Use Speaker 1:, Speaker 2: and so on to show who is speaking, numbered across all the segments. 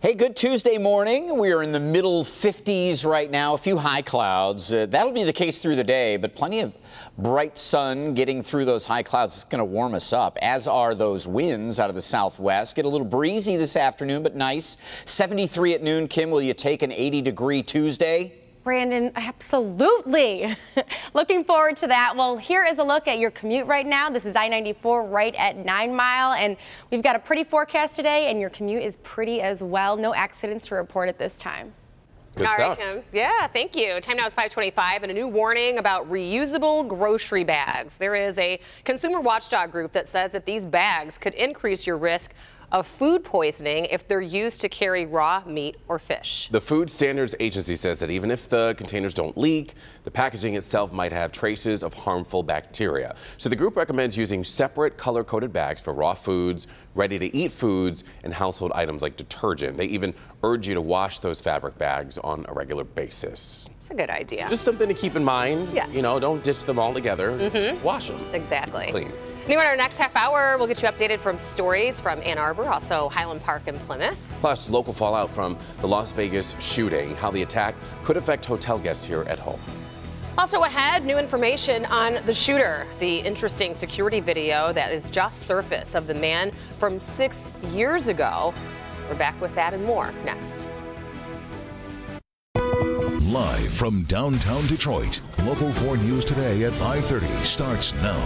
Speaker 1: Hey, good Tuesday morning. We are in the middle 50s right now, a few high clouds. That'll be the case through the day, but plenty of bright sun getting through those high clouds. It's going to warm us up, as are those winds out of the southwest. Get a little breezy this afternoon, but nice. 73 at noon. Kim, will you take an 80-degree Tuesday?
Speaker 2: Brandon, absolutely. Looking forward to that. Well, here is a look at your commute right now. This is I-94 right at 9 Mile, and we've got a pretty forecast today, and your commute is pretty as well. No accidents to report at this time.
Speaker 3: All right, Kim. Yeah, thank you. Time now is 5:25, and a new warning about reusable grocery bags. There is a consumer watchdog group that says that these bags could increase your risk of food poisoning if they're used to carry raw meat or fish.
Speaker 4: The Food Standards Agency says that even if the containers don't leak, the packaging itself might have traces of harmful bacteria. So the group recommends using separate color-coded bags for raw foods, ready-to-eat foods, and household items like detergent. They even urge you to wash those fabric bags on a regular basis.
Speaker 3: It's a good idea.
Speaker 4: Just something to keep in mind.
Speaker 3: Yes.
Speaker 4: You know, don't ditch them all together. Just wash them.
Speaker 3: Exactly.
Speaker 4: Clean.
Speaker 3: New in our next half hour, we'll get you updated from stories from Ann Arbor, also Highland Park and Plymouth.
Speaker 4: Plus, local fallout from the Las Vegas shooting, how the attack could affect hotel guests here at home.
Speaker 3: Also ahead, new information on the shooter, the interesting security video that is just surfaced of the man from 6 years ago. We're back with that and more next.
Speaker 5: Live from downtown Detroit, Local 4 News Today at 5:30 starts now.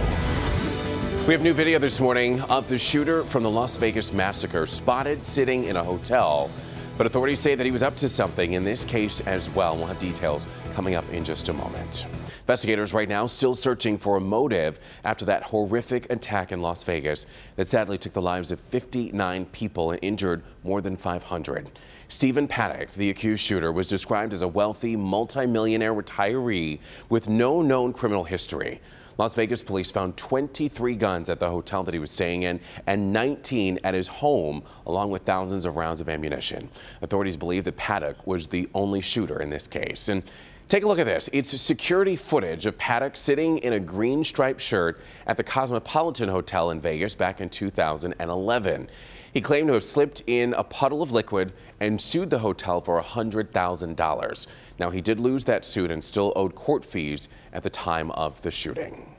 Speaker 4: We have new video this morning of the shooter from the Las Vegas massacre spotted sitting in a hotel. But authorities say that he was up to something in this case as well. We'll have details coming up in just a moment. Investigators right now still searching for a motive after that horrific attack in Las Vegas that sadly took the lives of 59 people and injured more than 500. Stephen Paddock, the accused shooter, was described as a wealthy multimillionaire retiree with no known criminal history. Las Vegas police found 23 guns at the hotel that he was staying in and 19 at his home, along with thousands of rounds of ammunition. Authorities believe that Paddock was the only shooter in this case. And take a look at this. It's security footage of Paddock sitting in a green striped shirt at the Cosmopolitan Hotel in Vegas back in 2011. He claimed to have slipped in a puddle of liquid and sued the hotel for $100,000. Now, he did lose that suit and still owed court fees at the time of the shooting.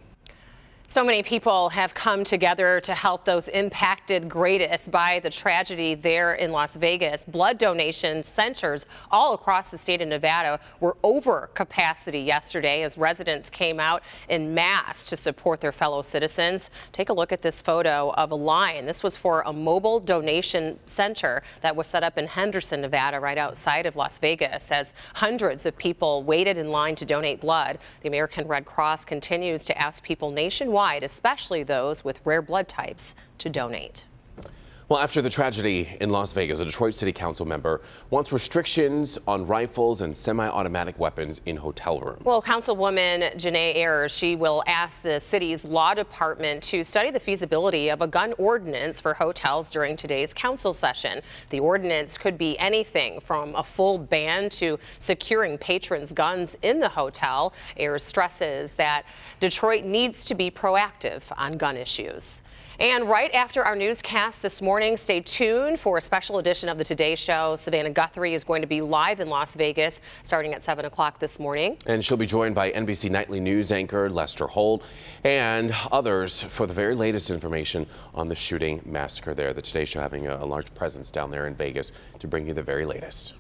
Speaker 3: So many people have come together to help those impacted greatest by the tragedy there in Las Vegas. Blood donation centers all across the state of Nevada were over capacity yesterday as residents came out en masse to support their fellow citizens. Take a look at this photo of a line. This was for a mobile donation center that was set up in Henderson, Nevada, right outside of Las Vegas. As hundreds of people waited in line to donate blood, the American Red Cross continues to ask people nationwide, especially those with rare blood types, to donate.
Speaker 4: Well, after the tragedy in Las Vegas, a Detroit City Council member wants restrictions on rifles and semi-automatic weapons in hotel rooms.
Speaker 3: Well, Councilwoman Janae Ayers, she will ask the city's law department to study the feasibility of a gun ordinance for hotels during today's council session. The ordinance could be anything from a full ban to securing patrons' guns in the hotel. Ayers stresses that Detroit needs to be proactive on gun issues. And right after our newscast this morning, stay tuned for a special edition of the Today Show. Savannah Guthrie is going to be live in Las Vegas starting at 7 o'clock this morning.
Speaker 4: And she'll be joined by NBC Nightly News anchor Lester Holt and others for the very latest information on the shooting massacre there. The Today Show having a large presence down there in Vegas to bring you the very latest.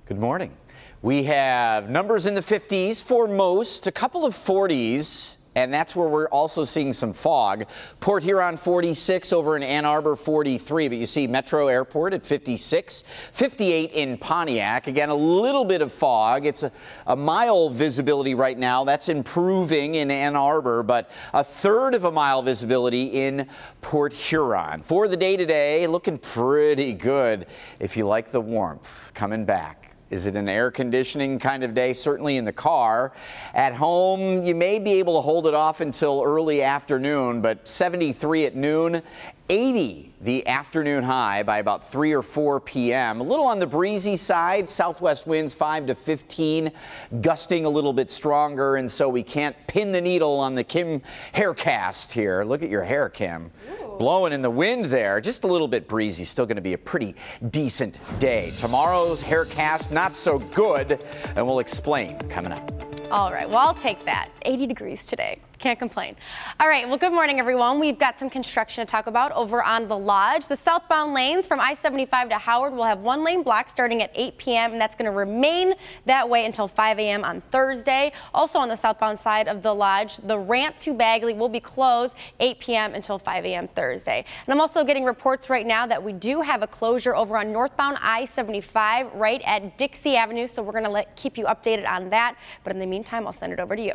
Speaker 1: Good morning. We have numbers in the 50s for most, a couple of 40s, and that's where we're also seeing some fog. Port Huron 46, over in Ann Arbor 43, but you see Metro Airport at 56, 58 in Pontiac. Again, a little bit of fog. It's a mile visibility right now. That's improving in Ann Arbor, but a third of a mile visibility in Port Huron. For the day today, looking pretty good if you like the warmth coming back. Is it an air conditioning kind of day? Certainly in the car. At home, you may be able to hold it off until early afternoon, but 73 at noon, 80 the afternoon high by about 3 or 4 p.m. A little on the breezy side, southwest winds 5 to 15, gusting a little bit stronger, and so we can't pin the needle on the Kim haircast here. Look at your hair, Kim. Ooh. Blowing in the wind there. Just a little bit breezy. Still going to be a pretty decent day. Tomorrow's haircast not so good, and we'll explain coming up.
Speaker 2: All right, well, I'll take that. 80 degrees today. Can't complain. All right, well, good morning, everyone. We've got some construction to talk about over on the Lodge. The southbound lanes from I-75 to Howard will have one lane blocked starting at 8 p.m., and that's going to remain that way until 5 a.m. on Thursday. Also on the southbound side of the Lodge, the ramp to Bagley will be closed 8 p.m. until 5 a.m. Thursday. And I'm also getting reports right now that we do have a closure over on northbound I-75 right at Dixie Avenue, so we're going to keep you updated on that. But in the meantime, I'll send it over to you.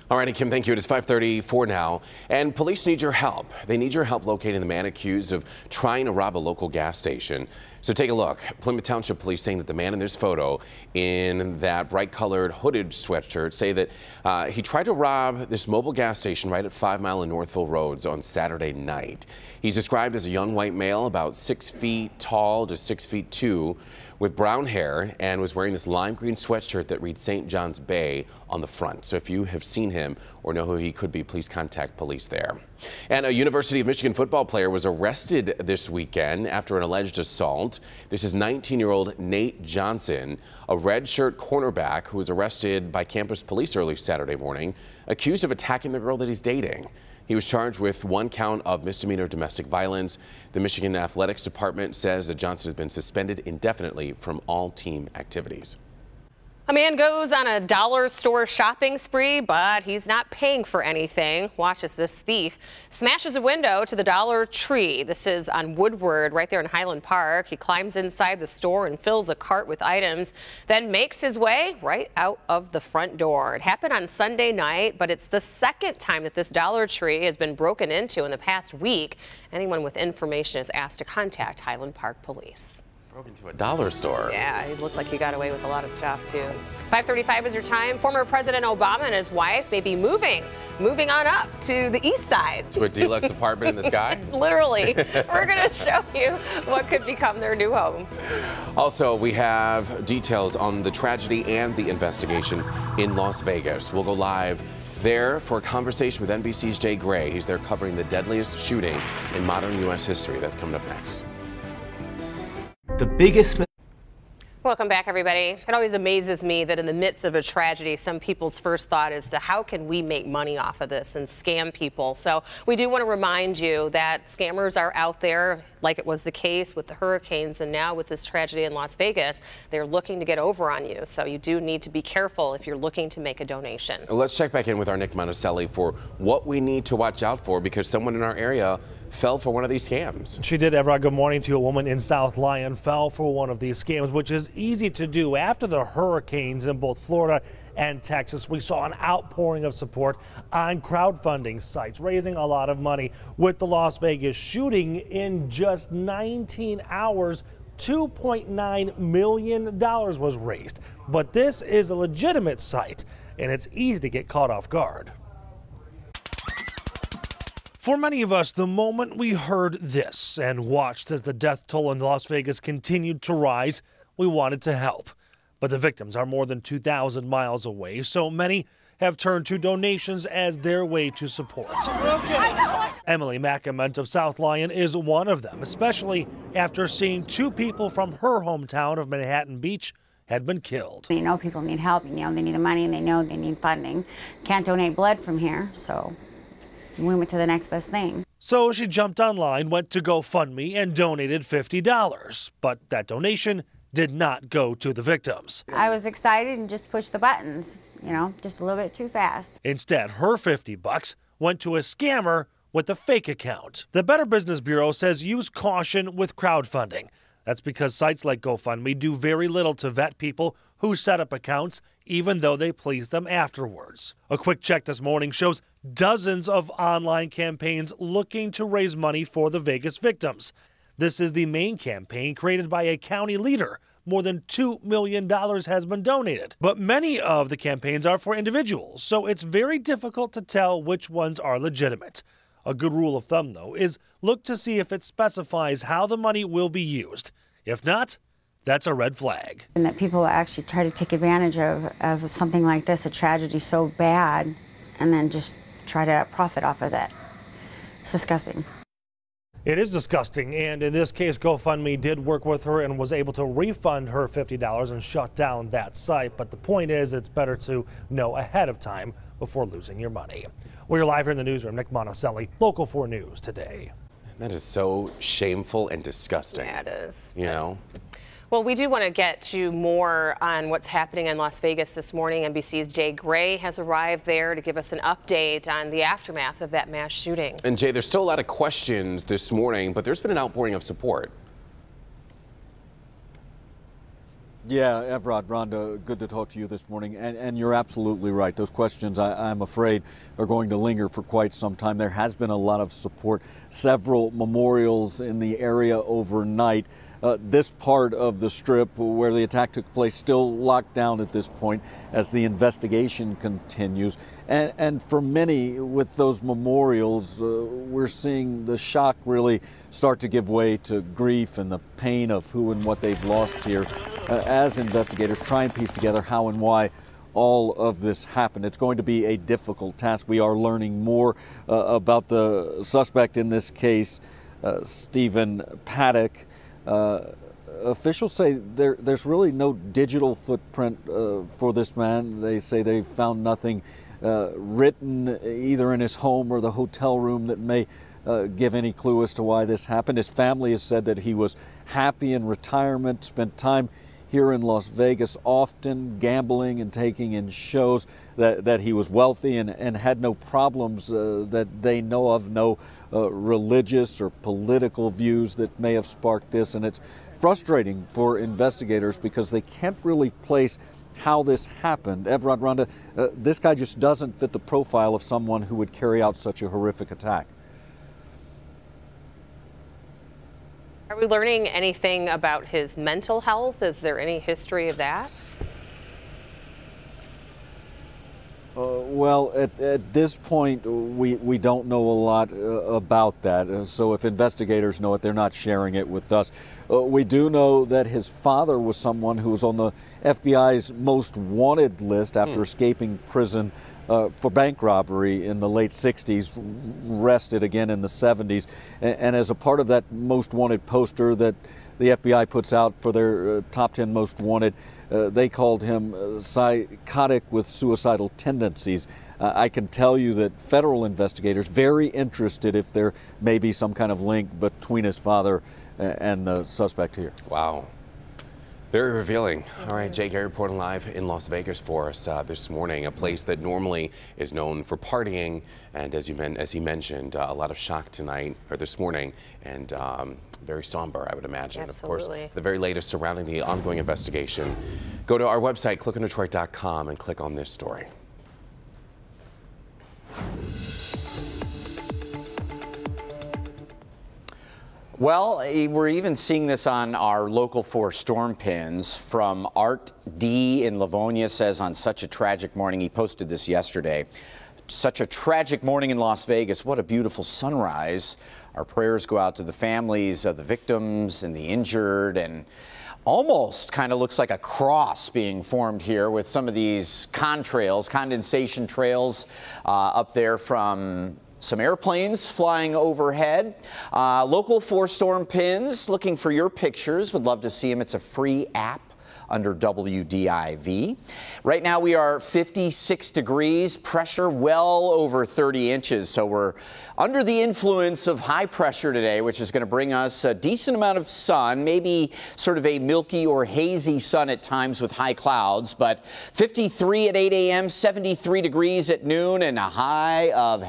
Speaker 4: All right, Kim, thank you. It is 5:34 now, and police need your help. They need your help locating the man accused of trying to rob a local gas station. So take a look. Plymouth Township Police saying that the man in this photo in that bright-colored hooded sweatshirt say that he tried to rob this mobile gas station right at 5 Mile and Northville Roads on Saturday night. He's described as a young white male, about 6 feet tall to 6'2", with brown hair, and was wearing this lime green sweatshirt that reads St. John's Bay on the front. So if you have seen him or know who he could be, please contact police there. And a University of Michigan football player was arrested this weekend after an alleged assault. This is 19-year-old Nate Johnson, a redshirt cornerback who was arrested by campus police early Saturday morning, accused of attacking the girl that he's dating. He was charged with 1 count of misdemeanor domestic violence. The Michigan Athletics Department says that Johnson has been suspended indefinitely from all team activities.
Speaker 3: A man goes on a dollar store shopping spree, but he's not paying for anything. Watch as this thief smashes a window to the Dollar Tree. This is on Woodward, right there in Highland Park. He climbs inside the store and fills a cart with items, then makes his way right out of the front door. It happened on Sunday night, but it's the second time that this Dollar Tree has been broken into in the past week. Anyone with information is asked to contact Highland Park Police.
Speaker 4: Broke into a dollar store.
Speaker 3: Yeah, it looks like he got away with a lot of stuff, too. 5:35 is your time. Former President Obama and his wife may be moving on up to the east side.
Speaker 4: To a deluxe apartment in the sky?
Speaker 3: Literally. We're going to show you what could become their new home.
Speaker 4: Also, we have details on the tragedy and the investigation in Las Vegas. We'll go live there for a conversation with NBC's Jay Gray. He's there covering the deadliest shooting in modern U.S. history. That's coming up next.
Speaker 6: The biggest.
Speaker 3: Welcome back, everybody. It always amazes me that in the midst of a tragedy, some people's first thought is to how can we make money off of this and scam people. So we do want to remind you that scammers are out there, like it was the case with the hurricanes and now with this tragedy in Las Vegas. They're looking to get over on you. So you do need to be careful if you're looking to make a donation.
Speaker 4: Let's check back in with our Nick Monticelli for what we need to watch out for, because someone in our area fell for one of these scams.
Speaker 7: She did, Everett. Good morning to you. A woman in South Lyon fell for one of these scams, which is easy to do. After the hurricanes in both Florida and Texas, we saw an outpouring of support on crowdfunding sites, raising a lot of money. With the Las Vegas shooting, in just 19 hours, $2.9 million was raised. But this is a legitimate site, and it's easy to get caught off guard. For many of us, the moment we heard this and watched as the death toll in Las Vegas continued to rise, we wanted to help. But the victims are more than 2,000 miles away, so many have turned to donations as their way to support. Emily McAment of South Lyon is one of them, especially after seeing 2 people from her hometown of Manhattan Beach had been killed.
Speaker 8: You know, people need help. You know, they need the money and they know they need funding. Can't donate blood from here, so we went to the next best thing.
Speaker 7: So she jumped online, went to GoFundMe, and donated $50. But that donation did not go to the victims.
Speaker 8: I was excited and just pushed the buttons, you know, just a little bit too fast.
Speaker 7: Instead, her $50 went to a scammer with a fake account. The Better Business Bureau says use caution with crowdfunding. That's because sites like GoFundMe do very little to vet people who set up accounts, even though they please them afterwards. A quick check this morning shows dozens of online campaigns looking to raise money for the Vegas victims. This is the main campaign created by a county leader. More than $2 million has been donated. But many of the campaigns are for individuals, so it's very difficult to tell which ones are legitimate. A good rule of thumb, though, is look to see if it specifies how the money will be used. If not, that's a red flag.
Speaker 8: And that people actually try to take advantage of something like this, a tragedy so bad, and then just try to profit off of that. It's disgusting.
Speaker 7: It is disgusting, and in this case, GoFundMe did work with her and was able to refund her $50 and shut down that site. But the point is, it's better to know ahead of time before losing your money. We're live here in the newsroom. Nick Monticelli, Local 4 News today.
Speaker 4: That is so shameful and disgusting.
Speaker 3: Yeah, it is.
Speaker 4: You know?
Speaker 3: Well, we do want to get to more on what's happening in Las Vegas this morning. NBC's Jay Gray has arrived there to give us an update on the aftermath of that mass shooting.
Speaker 4: And Jay, there's still a lot of questions this morning, but there's been an outpouring of support.
Speaker 9: Yeah, Evrod, Rhonda, good to talk to you this morning. And you're absolutely right. Those questions, I'm afraid, are going to linger for quite some time. There has been a lot of support, several memorials in the area overnight. This part of the Strip where the attack took place still locked down at this point as the investigation continues. And for many, with those memorials, we're seeing the shock really start to give way to grief and the pain of who and what they've lost here as investigators try and piece together how and why all of this happened. It's going to be a difficult task. We are learning more about the suspect in this case, Stephen Paddock. Officials say there's really no digital footprint for this man. They say they found nothing written either in his home or the hotel room that may give any clue as to why this happened. His family has said that he was happy in retirement, spent time here in Las Vegas, often gambling and taking in shows, that he was wealthy and had no problems that they know of, no religious or political views that may have sparked this. And it's frustrating for investigators because they can't really place how this happened. Evrod, Rhonda, this guy just doesn't fit the profile of someone who would carry out such a horrific attack.
Speaker 3: Are we learning anything about his mental health? Is there any history of that?
Speaker 9: Well, at this point, we don't know a lot about that. So if investigators know it, they're not sharing it with us. We do know that his father was someone who was on the FBI's most wanted list after escaping prison for bank robbery in the late 60s, arrested again in the 70s. And as a part of that most wanted poster that the FBI puts out for their top 10 most wanted, they called him psychotic with suicidal tendencies. I can tell you that federal investigators very interested if there may be some kind of link between his father and the suspect here. Wow.
Speaker 4: Very revealing. All right, Jay Gray reporting live in Las Vegas for us this morning, a place that normally is known for partying. And as he mentioned, a lot of shock tonight or this morning, and very somber, I would imagine.
Speaker 3: Absolutely.
Speaker 4: Of course, the very latest surrounding the ongoing investigation. Go to our website, clickondetroit.com, and click on this story.
Speaker 1: Well, we're even seeing this on our Local 4 storm pins. From Art D in Livonia, says on such a tragic morning, he posted this yesterday. Such a tragic morning in Las Vegas. What a beautiful sunrise. Our prayers go out to the families of the victims and the injured, and almost kind of looks like a cross being formed here with some of these contrails, condensation trails up there from some airplanes flying overhead. Local 4 storm pins, looking for your pictures. Would love to see them. It's a free app under WDIV. Right now we are 56 degrees, pressure well over 30 inches. So we're under the influence of high pressure today, which is going to bring us a decent amount of sun, maybe sort of a milky or hazy sun at times with high clouds, but 53 at 8 a.m., 73 degrees at noon, and a high of,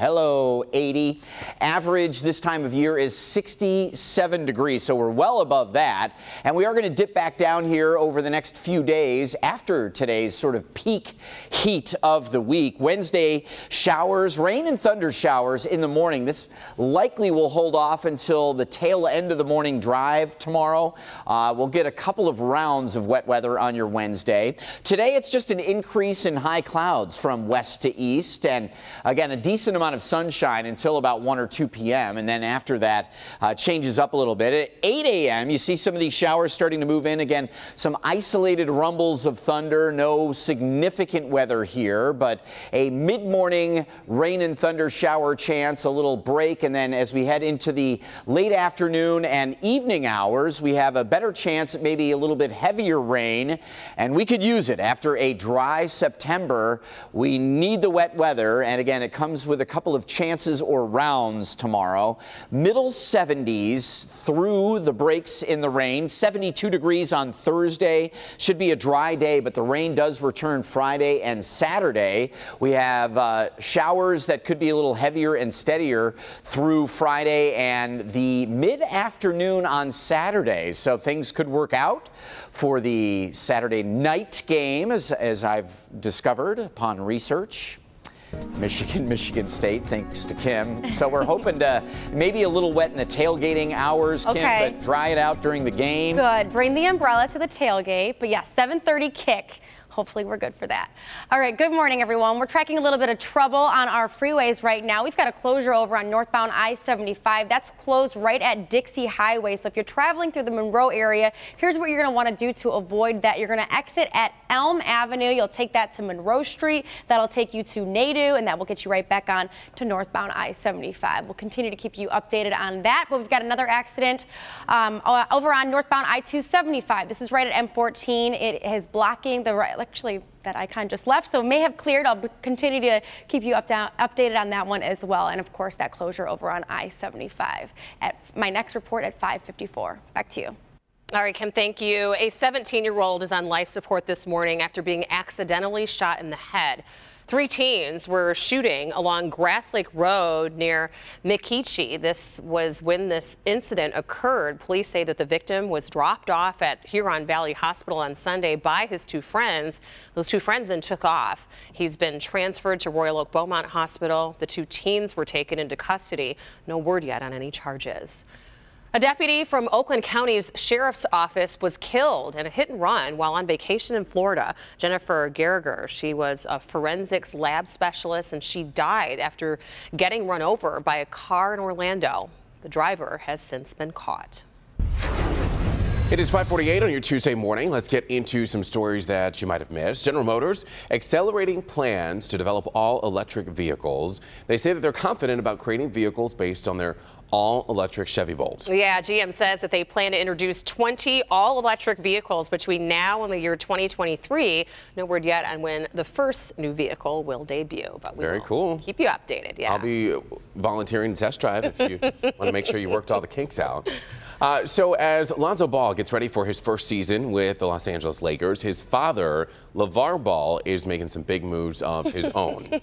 Speaker 1: 80. Average this time of year is 67 degrees, so we're well above that. And we are going to dip back down here over the next next few days after today's sort of peak heat of the week. Wednesday, showers, rain and thunder showers in the morning. This likely will hold off until the tail end of the morning drive tomorrow. We'll get a couple of rounds of wet weather on your Wednesday. Today, it's just an increase in high clouds from west to east, and again, a decent amount of sunshine until about 1 or 2 p.m. And then after that, changes up a little bit. At 8 a.m., you see some of these showers starting to move in. Again, some isolated rumbles of thunder. No significant weather here, but a mid-morning rain and thunder shower chance, a little break, and then as we head into the late afternoon and evening hours, we have a better chance at maybe a little bit heavier rain, and we could use it after a dry September. We need the wet weather, and again, it comes with a couple of chances or rounds tomorrow. Middle 70s through the breaks in the rain. 72 degrees on Thursday. Should be a dry day, but the rain does return Friday and Saturday. We have showers that could be a little heavier and steadier through Friday and the mid-afternoon on Saturday. So things could work out for the Saturday night game, as I've discovered upon research. Michigan State, thanks to Kim. So we're hoping to maybe a little wet in the tailgating hours, Kim, but dry it out during the game.
Speaker 2: Good. Bring the umbrella to the tailgate. But yeah, 7:30 kick. Hopefully we're good for that. All right, good morning, everyone. We're tracking a little bit of trouble on our freeways right now. We've got a closure over on northbound I-75. That's closed right at Dixie Highway. So if you're traveling through the Monroe area, here's what you're going to want to do to avoid that. You're going to exit at Elm Avenue. You'll take that to Monroe Street. That'll take you to Nadu, and that will get you right back on to northbound I-75. We'll continue to keep you updated on that. But we've got another accident over on northbound I-275. This is right at M14. It is blocking the right. Actually, that icon just left, so it may have cleared. I'll continue to keep you updated on that one as well. And of course, that closure over on I-75 at my next report at 5:54. Back to you.
Speaker 3: All right, Kim, thank you. A 17-year-old is on life support this morning after being accidentally shot in the head. 3 teens were shooting along Grass Lake Road near Mikichi. This was when this incident occurred. Police say that the victim was dropped off at Huron Valley Hospital on Sunday by his 2 friends. Those 2 friends then took off. He's been transferred to Royal Oak Beaumont Hospital. The 2 teens were taken into custody. No word yet on any charges. A deputy from Oakland County's Sheriff's Office was killed in a hit and run while on vacation in Florida. Jennifer Geriger, she was a forensics lab specialist, and she died after getting run over by a car in Orlando. The driver has since been caught.
Speaker 4: It is 5:48 on your Tuesday morning. Let's get into some stories that you might have missed. General Motors accelerating plans to develop all-electric vehicles. They say that they're confident about creating vehicles based on their all-electric Chevy Bolt.
Speaker 3: Yeah, GM says that they plan to introduce 20 all-electric vehicles between now and the year 2023. No word yet on when the first new vehicle will debut, but we
Speaker 4: Very
Speaker 3: will
Speaker 4: cool.
Speaker 3: keep you updated. Yeah,
Speaker 4: I'll be volunteering to test drive if you want to make sure you worked all the kinks out. So as Lonzo Ball gets ready for his first season with the Los Angeles Lakers, his father, LeVar Ball, is making some big moves of his own.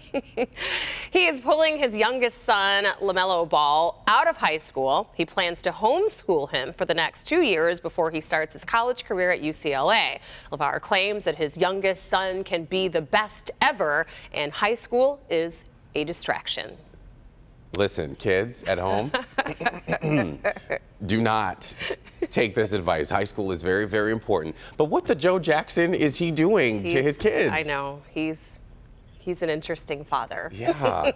Speaker 3: He is pulling his youngest son, LaMelo Ball, out of high school. He plans to homeschool him for the next 2 years before he starts his college career at UCLA. LeVar claims that his youngest son can be the best ever, and high school is a distraction.
Speaker 4: Listen, kids at home, do not take this advice. High school is very, very important. But what the Joe Jackson is he doing to his kids?
Speaker 3: I know. He's an interesting father.
Speaker 4: Yeah,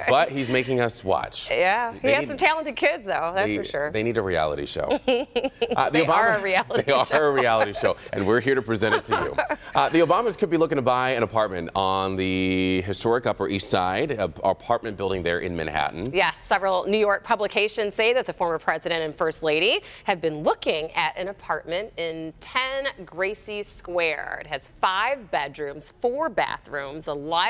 Speaker 4: but he's making us watch.
Speaker 3: Yeah, he has some talented kids, though, that's for sure.
Speaker 4: They need a reality show.
Speaker 3: They are a reality show.
Speaker 4: They are a reality show, and we're here to present it to you. The Obamas could be looking to buy an apartment on the historic Upper East Side, an apartment building there in Manhattan.
Speaker 3: Yes, several New York publications say that the former president and first lady have been looking at an apartment in 10 Gracie Square. It has 5 bedrooms, 4 bathrooms, a library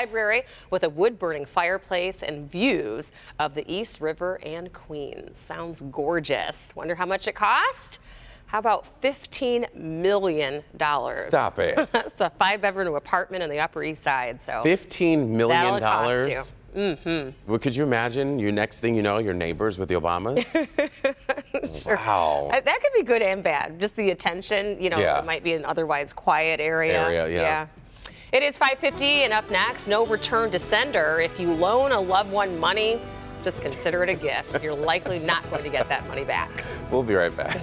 Speaker 3: with a wood-burning fireplace, and views of the East River and Queens. Sounds gorgeous. Wonder how much it cost? How about $15 million?
Speaker 4: Stop it.
Speaker 3: It's a 5-bedroom apartment in the Upper East Side. So
Speaker 4: $15 million?
Speaker 3: That'll cost you.
Speaker 4: Well, could you imagine, next thing you know, your neighbors with the Obamas?
Speaker 3: Sure.
Speaker 4: Wow.
Speaker 3: That could be good and bad. Just the attention, you know,
Speaker 4: Yeah.
Speaker 3: It might be an otherwise quiet area.
Speaker 4: Yeah.
Speaker 3: It is 5:50, and up next, no return to sender. If you loan a loved one money, just consider it a gift. You're likely not going to get that money back.
Speaker 4: We'll be right back.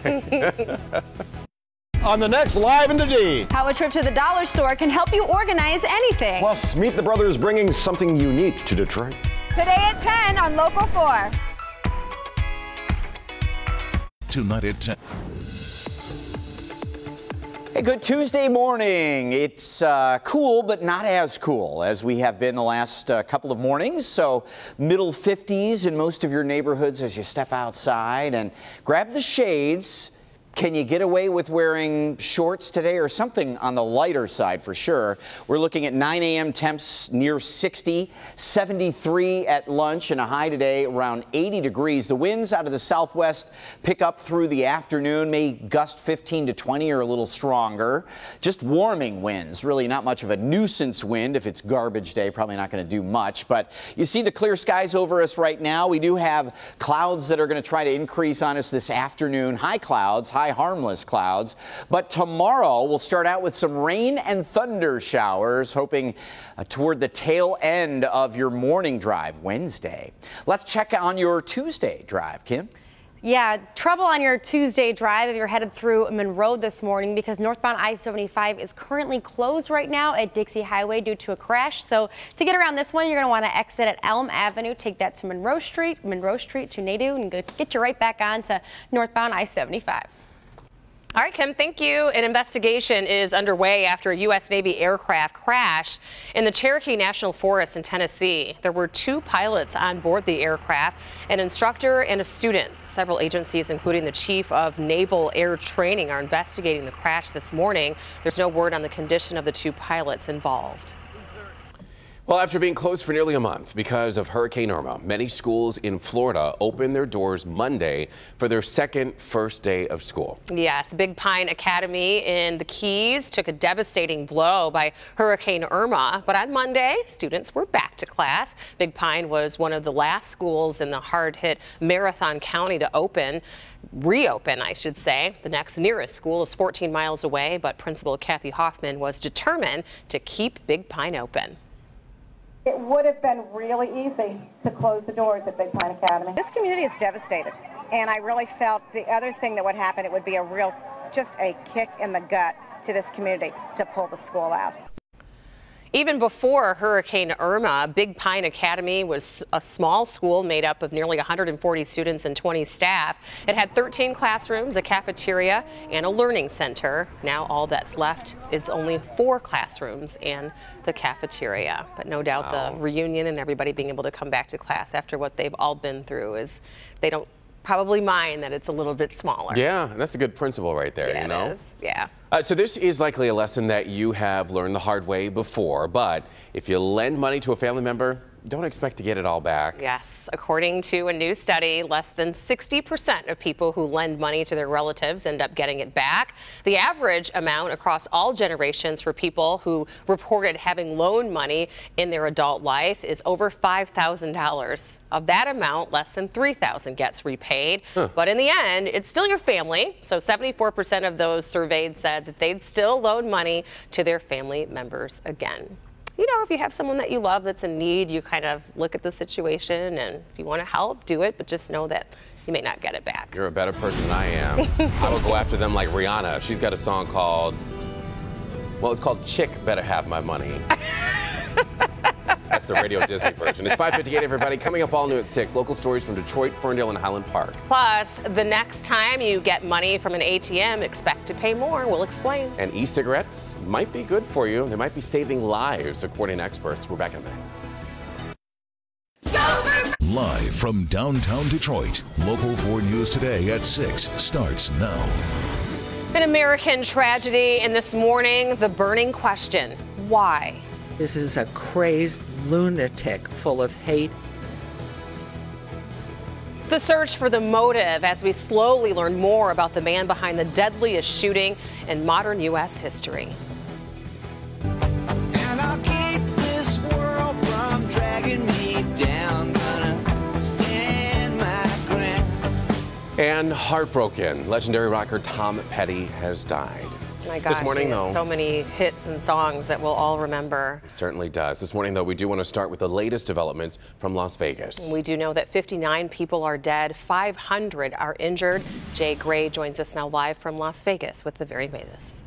Speaker 10: On the next Live in the D.
Speaker 11: How a trip to the dollar store can help you organize anything.
Speaker 10: Plus, meet the brothers bringing something unique to Detroit.
Speaker 11: Today at 10 on Local 4.
Speaker 5: Tonight at 10.
Speaker 1: Hey, good Tuesday morning. It's cool, but not as cool as we have been the last couple of mornings. So middle 50s in most of your neighborhoods as you step outside, and grab the shades. Can you get away with wearing shorts today or something on the lighter side for sure? We're looking at 9 a.m. temps near 60, 73 at lunch, and a high today around 80 degrees. The winds out of the southwest pick up through the afternoon, may gust 15 to 20 or a little stronger. Just warming winds, really not much of a nuisance wind. If it's garbage day, probably not going to do much. But you see the clear skies over us right now. We do have clouds that are going to try to increase on us this afternoon. High clouds, high harmless clouds, but tomorrow we'll start out with some rain and thunder showers, hoping toward the tail end of your morning drive Wednesday. Let's check on your Tuesday drive, Kim.
Speaker 2: Yeah, trouble on your Tuesday drive if you're headed through Monroe this morning, because northbound I-75 is currently closed right now at Dixie Highway due to a crash. So to get around this one, you're going to want to exit at Elm Avenue, take that to Monroe Street to Nadu, and get you right back on to northbound I-75.
Speaker 3: All right, Kim, thank you. An investigation is underway after a U.S. Navy aircraft crashed in the Cherokee National Forest in Tennessee. There were 2 pilots on board the aircraft, an instructor and a student. Several agencies, including the Chief of Naval Air Training, are investigating the crash this morning. There's no word on the condition of the 2 pilots involved.
Speaker 4: Well, after being closed for nearly a month because of Hurricane Irma, many schools in Florida opened their doors Monday for their first day of school.
Speaker 3: Yes, Big Pine Academy in the Keys took a devastating blow by Hurricane Irma, but on Monday, students were back to class. Big Pine was one of the last schools in the hard-hit Marathon County to reopen, I should say. The next nearest school is 14 miles away, but Principal Kathy Hoffman was determined to keep Big Pine open.
Speaker 12: It would have been really easy to close the doors at Big Pine Academy.
Speaker 13: This community is devastated, and I really felt the other thing that would happen, it would be just a kick in the gut to this community to pull the school out.
Speaker 3: Even before Hurricane Irma, Big Pine Academy was a small school made up of nearly 140 students and 20 staff. It had 13 classrooms, a cafeteria, and a learning center. Now all that's left is only 4 classrooms and the cafeteria. But no doubt the reunion and everybody being able to come back to class after what they've all been through is they don't probably mind that it's a little bit smaller.
Speaker 4: Yeah, and that's a good principle right there,
Speaker 3: yeah,
Speaker 4: you know?
Speaker 3: It is. Yeah.
Speaker 4: So this is likely a lesson that you have learned the hard way before, but if you lend money to a family member, don't expect to get it all back.
Speaker 3: Yes, according to a new study, less than 60% of people who lend money to their relatives end up getting it back. The average amount across all generations for people who reported having loaned money in their adult life is over $5,000. Of that amount, less than $3,000 gets repaid. But in the end, it's still your family. So 74% of those surveyed said that they'd still loan money to their family members again. You know, if you have someone that you love that's in need, you kind of look at the situation, and if you want to help, do it, but just know that you may not get it back.
Speaker 4: You're a better person than I am. I would go after them like Rihanna. She's got a song called, well, it's called Chick Better Have My Money. That's the Radio Disney version. It's 5:58, everybody. Coming up all new at 6. Local stories from Detroit, Ferndale, and Highland Park.
Speaker 3: Plus, the next time you get money from an ATM, expect to pay more. We'll explain.
Speaker 4: And e-cigarettes might be good for you. They might be saving lives, according to experts. We're back in a minute.
Speaker 5: Live from downtown Detroit, Local 4 News Today at 6 starts now.
Speaker 3: An American tragedy, and this morning, the burning question: why?
Speaker 14: This is a crazed lunatic full of hate.
Speaker 3: The search for the motive as we slowly learn more about the man behind the deadliest shooting in modern U.S. history.
Speaker 15: And I'll keep this world from dragging me down. Gonna stand my ground.
Speaker 4: And heartbroken, legendary rocker Tom Petty has died.
Speaker 3: My gosh,
Speaker 4: this morning,
Speaker 3: he has
Speaker 4: though,
Speaker 3: so many hits and songs that we'll all remember.
Speaker 4: It certainly does. This morning, though, we do want to start with the latest developments from Las Vegas.
Speaker 3: We do know that 59 people are dead, 500 are injured. Jay Gray joins us now live from Las Vegas with the very latest.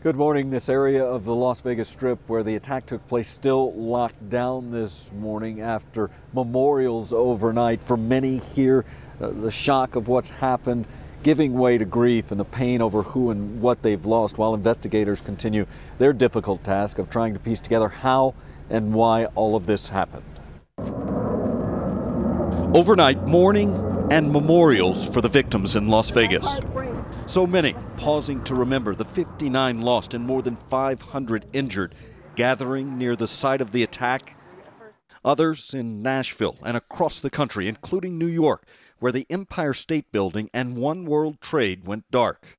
Speaker 9: Good morning. This area of the Las Vegas Strip where the attack took place still locked down this morning after memorials overnight. For many here, the shock of what's happened giving way to grief and the pain over who and what they've lost, while investigators continue their difficult task of trying to piece together how and why all of this happened.
Speaker 16: Overnight, mourning and memorials for the victims in Las Vegas. So many pausing to remember the 59 lost and more than 500 injured, gathering near the site of the attack. Others in Nashville and across the country, including New York, where the Empire State Building and One World Trade went dark.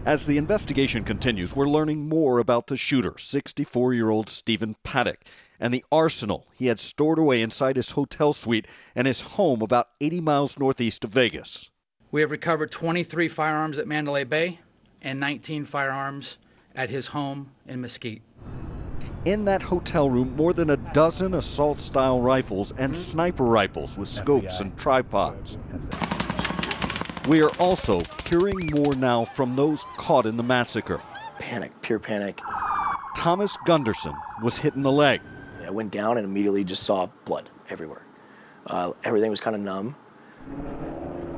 Speaker 16: As the investigation continues, we're learning more about the shooter, 64-year-old Stephen Paddock, and the arsenal he had stored away inside his hotel suite and his home about 80 miles northeast of Vegas.
Speaker 17: We have recovered 23 firearms at Mandalay Bay and 19 firearms at his home in Mesquite.
Speaker 16: In that hotel room, more than a dozen assault-style rifles and sniper rifles with scopes and tripods. We are also hearing more now from those caught in the massacre.
Speaker 18: Panic, pure panic.
Speaker 16: Thomas Gunderson was hit in the leg.
Speaker 18: I went down and immediately just saw blood everywhere. Everything was kind of numb.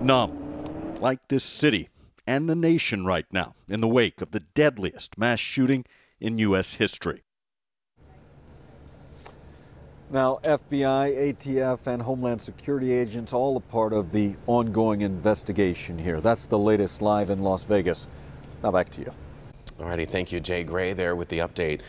Speaker 16: Numb, like this city and the nation right now, in the wake of the deadliest mass shooting in U.S. history.
Speaker 9: Now, FBI, ATF, and Homeland Security agents all a part of the ongoing investigation here. That's the latest live in Las Vegas. Now back to you.
Speaker 4: Alrighty, thank you, Jay Gray, there with the update.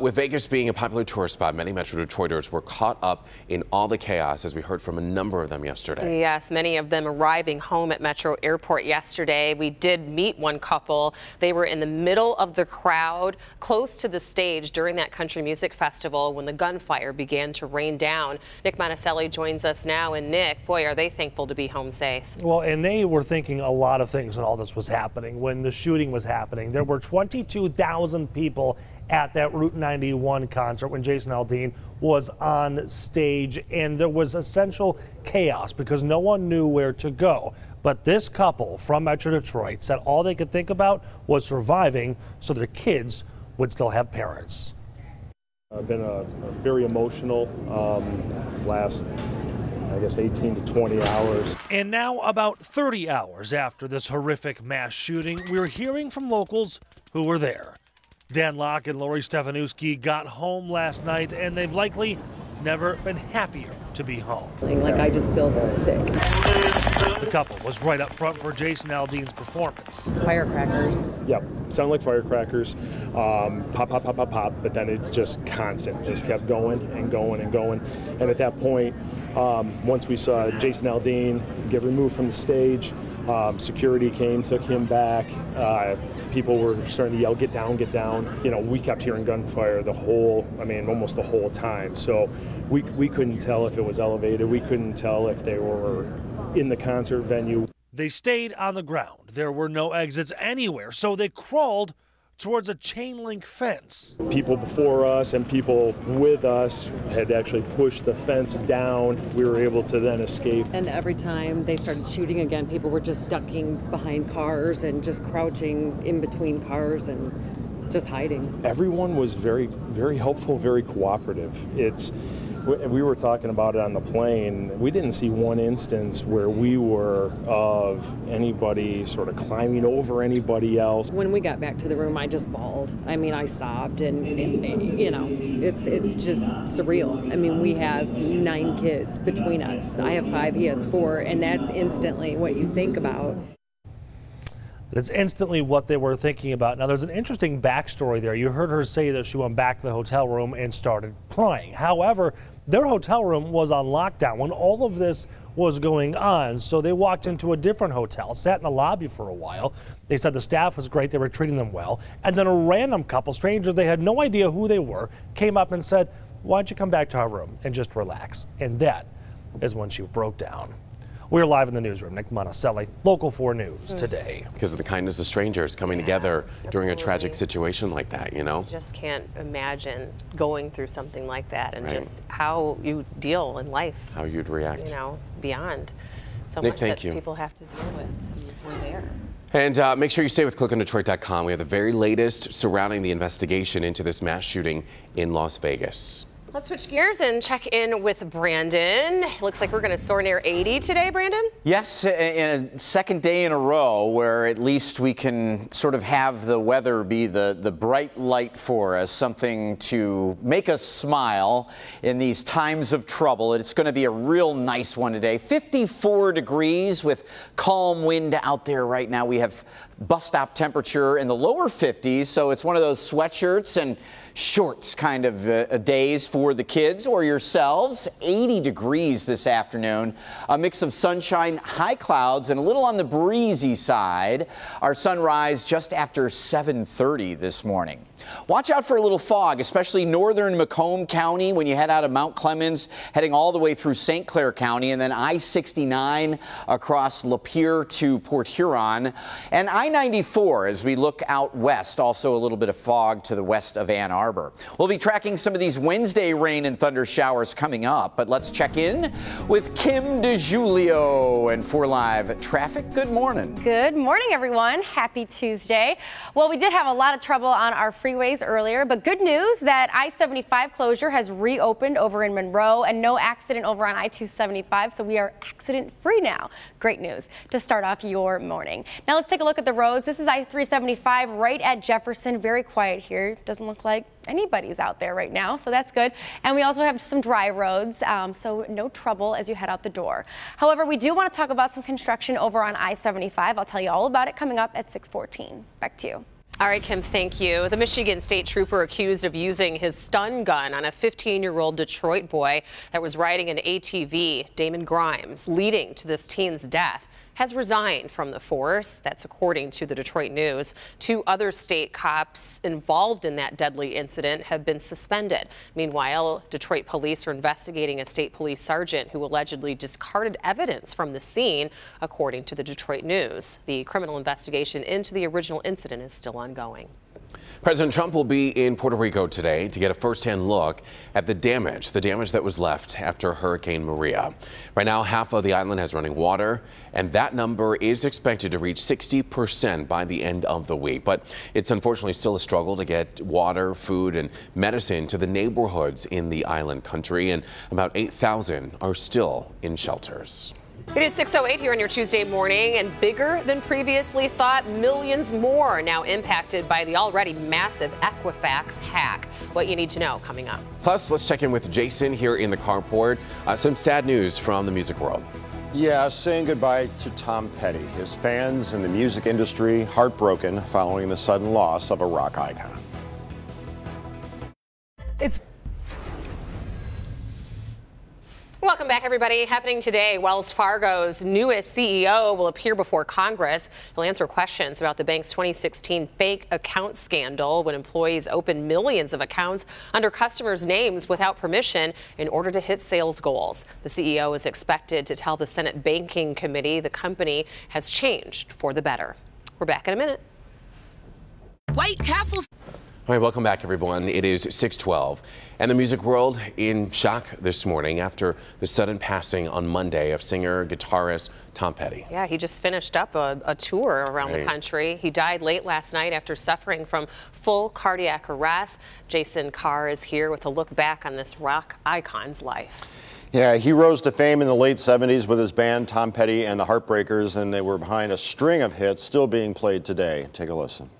Speaker 4: With Vegas being a popular tourist spot, many Metro Detroiters were caught up in all the chaos, as we heard from a number of them yesterday.
Speaker 3: Yes, many of them arriving home at Metro Airport yesterday. We did meet one couple. They were in the middle of the crowd, close to the stage during that country music festival when the gunfire began to rain down. Nick Monticelli joins us now, and Nick, boy, are they thankful to be home safe.
Speaker 7: Well, and they were thinking a lot of things when all this was happening. When the shooting was happening, there were 22,000 people at that Route 91 concert when Jason Aldean was on stage, and there was essential chaos because no one knew where to go. But this couple from Metro Detroit said all they could think about was surviving so their kids would still have parents.
Speaker 19: Been a very emotional last, I guess, 18 to 20 hours.
Speaker 7: And now, about 30 hours after this horrific mass shooting, we're hearing from locals who were there. Dan Locke and Lori Stefanowski got home last night, and they've likely never been happier to be home.
Speaker 14: Like, I just feel sick.
Speaker 7: The couple was right up front for Jason Aldean's performance.
Speaker 14: Firecrackers.
Speaker 19: Yep, sound like firecrackers. Pop, pop, pop, pop, pop, but then it's just constant. Just kept going and going and going. And at that point, once we saw Jason Aldean get removed from the stage, security came, took him back. People were starting to yell, "Get down, get down." You know, we kept hearing gunfire almost the whole time. So we couldn't tell if it was elevated. We couldn't tell if they were in the concert venue.
Speaker 7: They stayed on the ground. There were no exits anywhere, so they crawled towards a chain link fence.
Speaker 19: People before us and people with us had actually pushed the fence down. We were able to then escape.
Speaker 20: And every time they started shooting again, people were just ducking behind cars and just crouching in between cars and just hiding.
Speaker 19: Everyone was very, very helpful, very cooperative. We were talking about it on the plane. We didn't see one instance where we were of anybody sort of climbing over anybody else.
Speaker 20: When we got back to the room, I just bawled. I mean, I sobbed, and you know, it's just surreal. I mean, we have 9 kids between us. I have 5, he has 4, and that's instantly what you think about.
Speaker 7: That's instantly what they were thinking about. Now, there's an interesting backstory there. You heard her say that she went back to the hotel room and started crying. However, their hotel room was on lockdown when all of this was going on, so they walked into a different hotel, sat in the lobby for a while. They said the staff was great, they were treating them well, and then a random couple, strangers, they had no idea who they were, came up and said, "Why don't you come back to our room and just relax?" And that is when she broke down. We're live in the newsroom. Nick Monticelli, Local 4 News today.
Speaker 4: Because of the kindness of strangers coming together during a tragic situation like that, you know?
Speaker 3: Just can't imagine going through something like that and just how you deal in life.
Speaker 4: How you'd react.
Speaker 3: You know, beyond so
Speaker 4: Nick,
Speaker 3: much
Speaker 4: thank
Speaker 3: that
Speaker 4: you.
Speaker 3: people have to deal with. And we're there.
Speaker 4: And make sure you stay with ClickOnDetroit.com. We have the very latest surrounding the investigation into this mass shooting in Las Vegas.
Speaker 3: Let's switch gears and check in with Brandon. Looks like we're going to soar near 80 today, Brandon.
Speaker 1: Yes, in a second day in a row where at least we can sort of have the weather be the bright light for us, something to make us smile in these times of trouble. It's going to be a real nice one today. 54 degrees with calm wind out there right now. We have bus stop temperature in the lower 50s, so it's one of those sweatshirts and shorts kind of days for the kids or yourselves. 80 degrees this afternoon, a mix of sunshine, high clouds, and a little on the breezy side. Our sunrise just after 7:30 this morning. Watch out for a little fog, especially northern Macomb County when you head out of Mount Clemens, heading all the way through St. Clair County, and then I-69 across Lapeer to Port Huron, and I-94 as we look out west, also a little bit of fog to the west of Ann Arbor. We'll be tracking some of these Wednesday rain and thunder showers coming up, but let's check in with Kim DeJulio and 4 Live Traffic. Good morning.
Speaker 2: Good morning, everyone. Happy Tuesday. Well, we did have a lot of trouble on our freeways earlier, but good news that I-75 closure has reopened over in Monroe and no accident over on I-275, so we are accident free now. Great news to start off your morning. Now let's take a look at the roads. This is I-375 right at Jefferson. Very quiet here. Doesn't look like anybody's out there right now, so that's good. And we also have some dry roads, so no trouble as you head out the door. However, we do want to talk about some construction over on I-75. I'll tell you all about it coming up at 6:14. Back to you.
Speaker 3: All right, Kim, thank you. The Michigan State Trooper accused of using his stun gun on a 15-year-old Detroit boy that was riding an ATV, Damon Grimes, leading to this teen's death, has resigned from the force. That's according to the Detroit News. 2 other state cops involved in that deadly incident have been suspended. Meanwhile, Detroit police are investigating a state police sergeant who allegedly discarded evidence from the scene, according to the Detroit News. The criminal investigation into the original incident is still ongoing.
Speaker 4: President Trump will be in Puerto Rico today to get a first-hand look at the damage that was left after Hurricane Maria. Right now, half of the island has running water, and that number is expected to reach 60% by the end of the week. But it's unfortunately still a struggle to get water, food, and medicine to the neighborhoods in the island country, and about 8,000 are still in shelters.
Speaker 3: It is 6:08 here on your Tuesday morning, and bigger than previously thought, millions more now impacted by the already massive Equifax hack. What you need to know coming up.
Speaker 4: Plus, let's check in with Jason here in the carport. Some sad news from the music world.
Speaker 10: Yeah, saying goodbye to Tom Petty. His fans and the music industry heartbroken following the sudden loss of a rock icon.
Speaker 3: Welcome back, everybody. Happening today, Wells Fargo's newest CEO will appear before Congress. He'll answer questions about the bank's 2016 fake account scandal when employees opened millions of accounts under customers' names without permission in order to hit sales goals. The CEO is expected to tell the Senate Banking Committee the company has changed for the better. We're back in a minute.
Speaker 21: White Castle's.
Speaker 4: All right, welcome back, everyone. It is 6:12, and the music world in shock this morning after the sudden passing on Monday of singer-guitarist Tom Petty.
Speaker 3: Yeah, he just finished up a tour around the country. He died late last night after suffering from full cardiac arrest. Jason Carr is here with a look back on this rock icon's life.
Speaker 10: Yeah, he rose to fame in the late 70s with his band Tom Petty and the Heartbreakers, and they were behind a string of hits still being played today. Take a listen.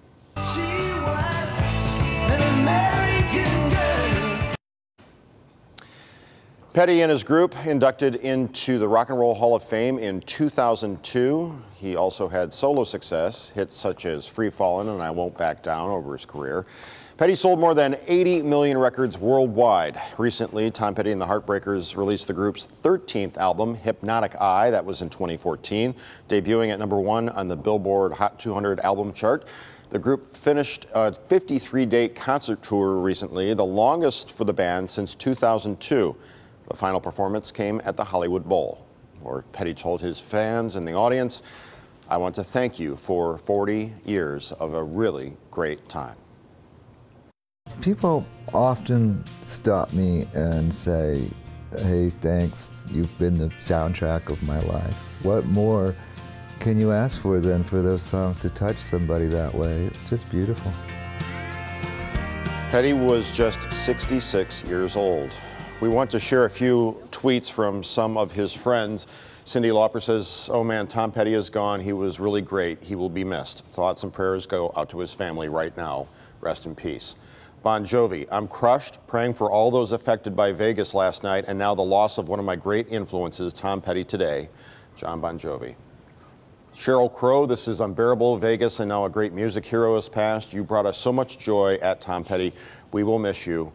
Speaker 10: Petty and his group inducted into the Rock and Roll Hall of Fame in 2002. He also had solo success, hits such as Free Fallin' and I Won't Back Down over his career. Petty sold more than 80 million records worldwide. Recently, Tom Petty and the Heartbreakers released the group's 13th album, Hypnotic Eye. That was in 2014, debuting at #1 on the Billboard Hot 200 album chart. The group finished a 53-date concert tour recently, the longest for the band since 2002. The final performance came at the Hollywood Bowl. Or Petty told his fans in the audience, "I want to thank you for 40 years of a really great time."
Speaker 6: People often stop me and say, "Hey, thanks, you've been the soundtrack of my life." What more can you ask for than for those songs to touch somebody that way? It's just beautiful.
Speaker 10: Petty was just 66 years old. We want to share a few tweets from some of his friends. Cyndi Lauper says, "Oh man, Tom Petty is gone. He was really great. He will be missed. Thoughts and prayers go out to his family right now. Rest in peace." Bon Jovi, "I'm crushed, praying for all those affected by Vegas last night and now the loss of one of my great influences, Tom Petty, today." John Bon Jovi. Sheryl Crow, "This is unbearable. Vegas and now a great music hero has passed. You brought us so much joy at Tom Petty. We will miss you.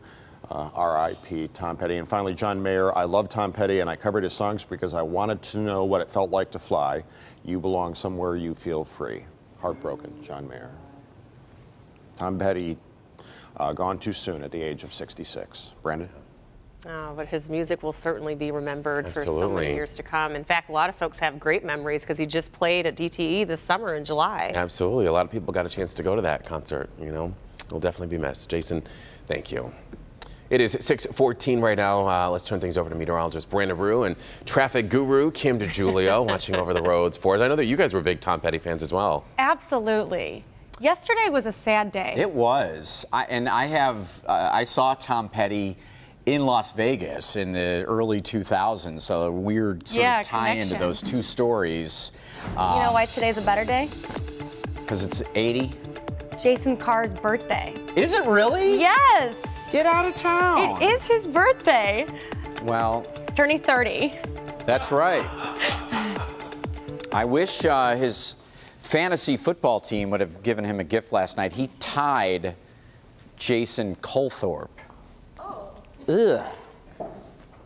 Speaker 10: R.I.P. Tom Petty." And finally, John Mayer, "I love Tom Petty and I covered his songs because I wanted to know what it felt like to fly. You belong somewhere you feel free." Heartbroken, John Mayer. Tom Petty, gone too soon at the age of 66. Brandon?
Speaker 3: Oh, but his music will certainly be remembered for so
Speaker 4: Absolutely.
Speaker 3: many years to come. In fact, a lot of folks have great memories because he just played at DTE this summer in July.
Speaker 4: Absolutely. A lot of people got a chance to go to that concert, you know. He'll definitely be missed. Jason, thank you. It is 6:14 right now. Let's turn things over to meteorologist Brandon Rue and traffic guru Kim DeGiulio watching over the roads for us. I know that you guys were big Tom Petty fans as well.
Speaker 2: Absolutely. Yesterday was a sad day.
Speaker 1: It was. I saw Tom Petty in Las Vegas in the early 2000s, so a weird sort of tie into those two stories.
Speaker 2: You know why today's a better day?
Speaker 1: Because it's 80?
Speaker 2: Jason Carr's birthday.
Speaker 1: Is it really?
Speaker 2: Yes.
Speaker 1: Get out of town.
Speaker 2: It is his birthday.
Speaker 1: Well,
Speaker 2: He's turning 30.
Speaker 1: That's right. I wish his fantasy football team would have given him a gift last night. He tied Jason Colthorpe. Oh. Ugh.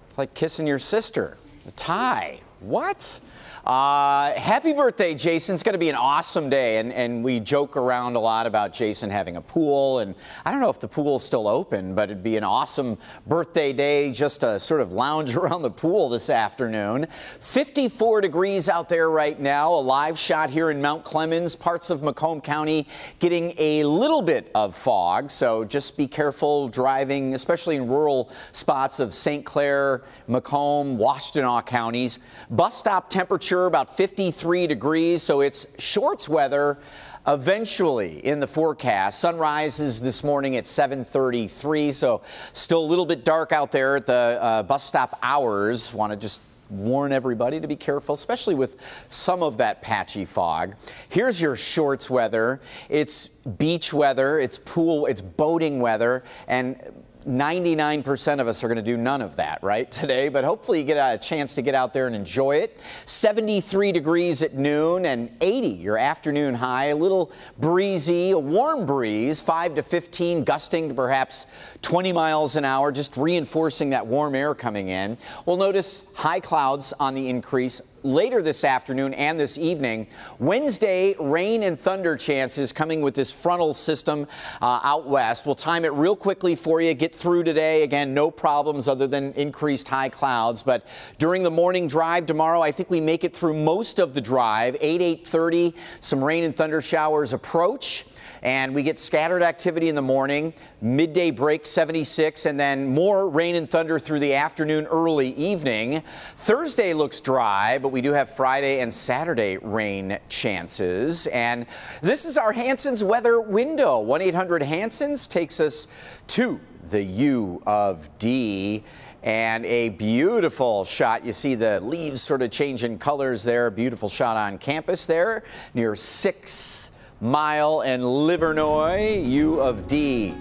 Speaker 1: It's like kissing your sister. A tie. What? Happy birthday, Jason. It's going to be an awesome day. And we joke around a lot about Jason having a pool. And I don't know if the pool's still open, but it'd be an awesome birthday day just to sort of lounge around the pool this afternoon. 54 degrees out there right now. A live shot here in Mount Clemens. Parts of Macomb County getting a little bit of fog. So just be careful driving, especially in rural spots of St. Clair, Macomb, Washtenaw counties. Bus stop temperature about 53 degrees, so it's shorts weather eventually in the forecast. Sunrise is this morning at 7:33, so still a little bit dark out there at the bus stop hours. Want to just warn everybody to be careful, especially with some of that patchy fog. Here's your shorts weather. It's beach weather, it's pool, it's boating weather, and 99% of us are going to do none of that, right, today, but hopefully you get a chance to get out there and enjoy it. 73 degrees at noon and 80 your afternoon high. A little breezy, a warm breeze, 5 to 15, gusting to perhaps 20 miles an hour, just reinforcing that warm air coming in. We'll notice high clouds on the increase later this afternoon and this evening. Wednesday, rain and thunder chances coming with this frontal system out west. We'll time it real quickly for you. Get through today. Again, no problems other than increased high clouds. But during the morning drive tomorrow, I think we make it through most of the drive. 8:30, some rain and thunder showers approach. And we get scattered activity in the morning, midday break 76, and then more rain and thunder through the afternoon, early evening. Thursday looks dry, but we do have Friday and Saturday rain chances. And this is our Hanson's weather window. 1-800-HANSON's takes us to the U of D. And a beautiful shot. You see the leaves sort of changing colors there. Beautiful shot on campus there near 6 Mile and Livernois, U of D.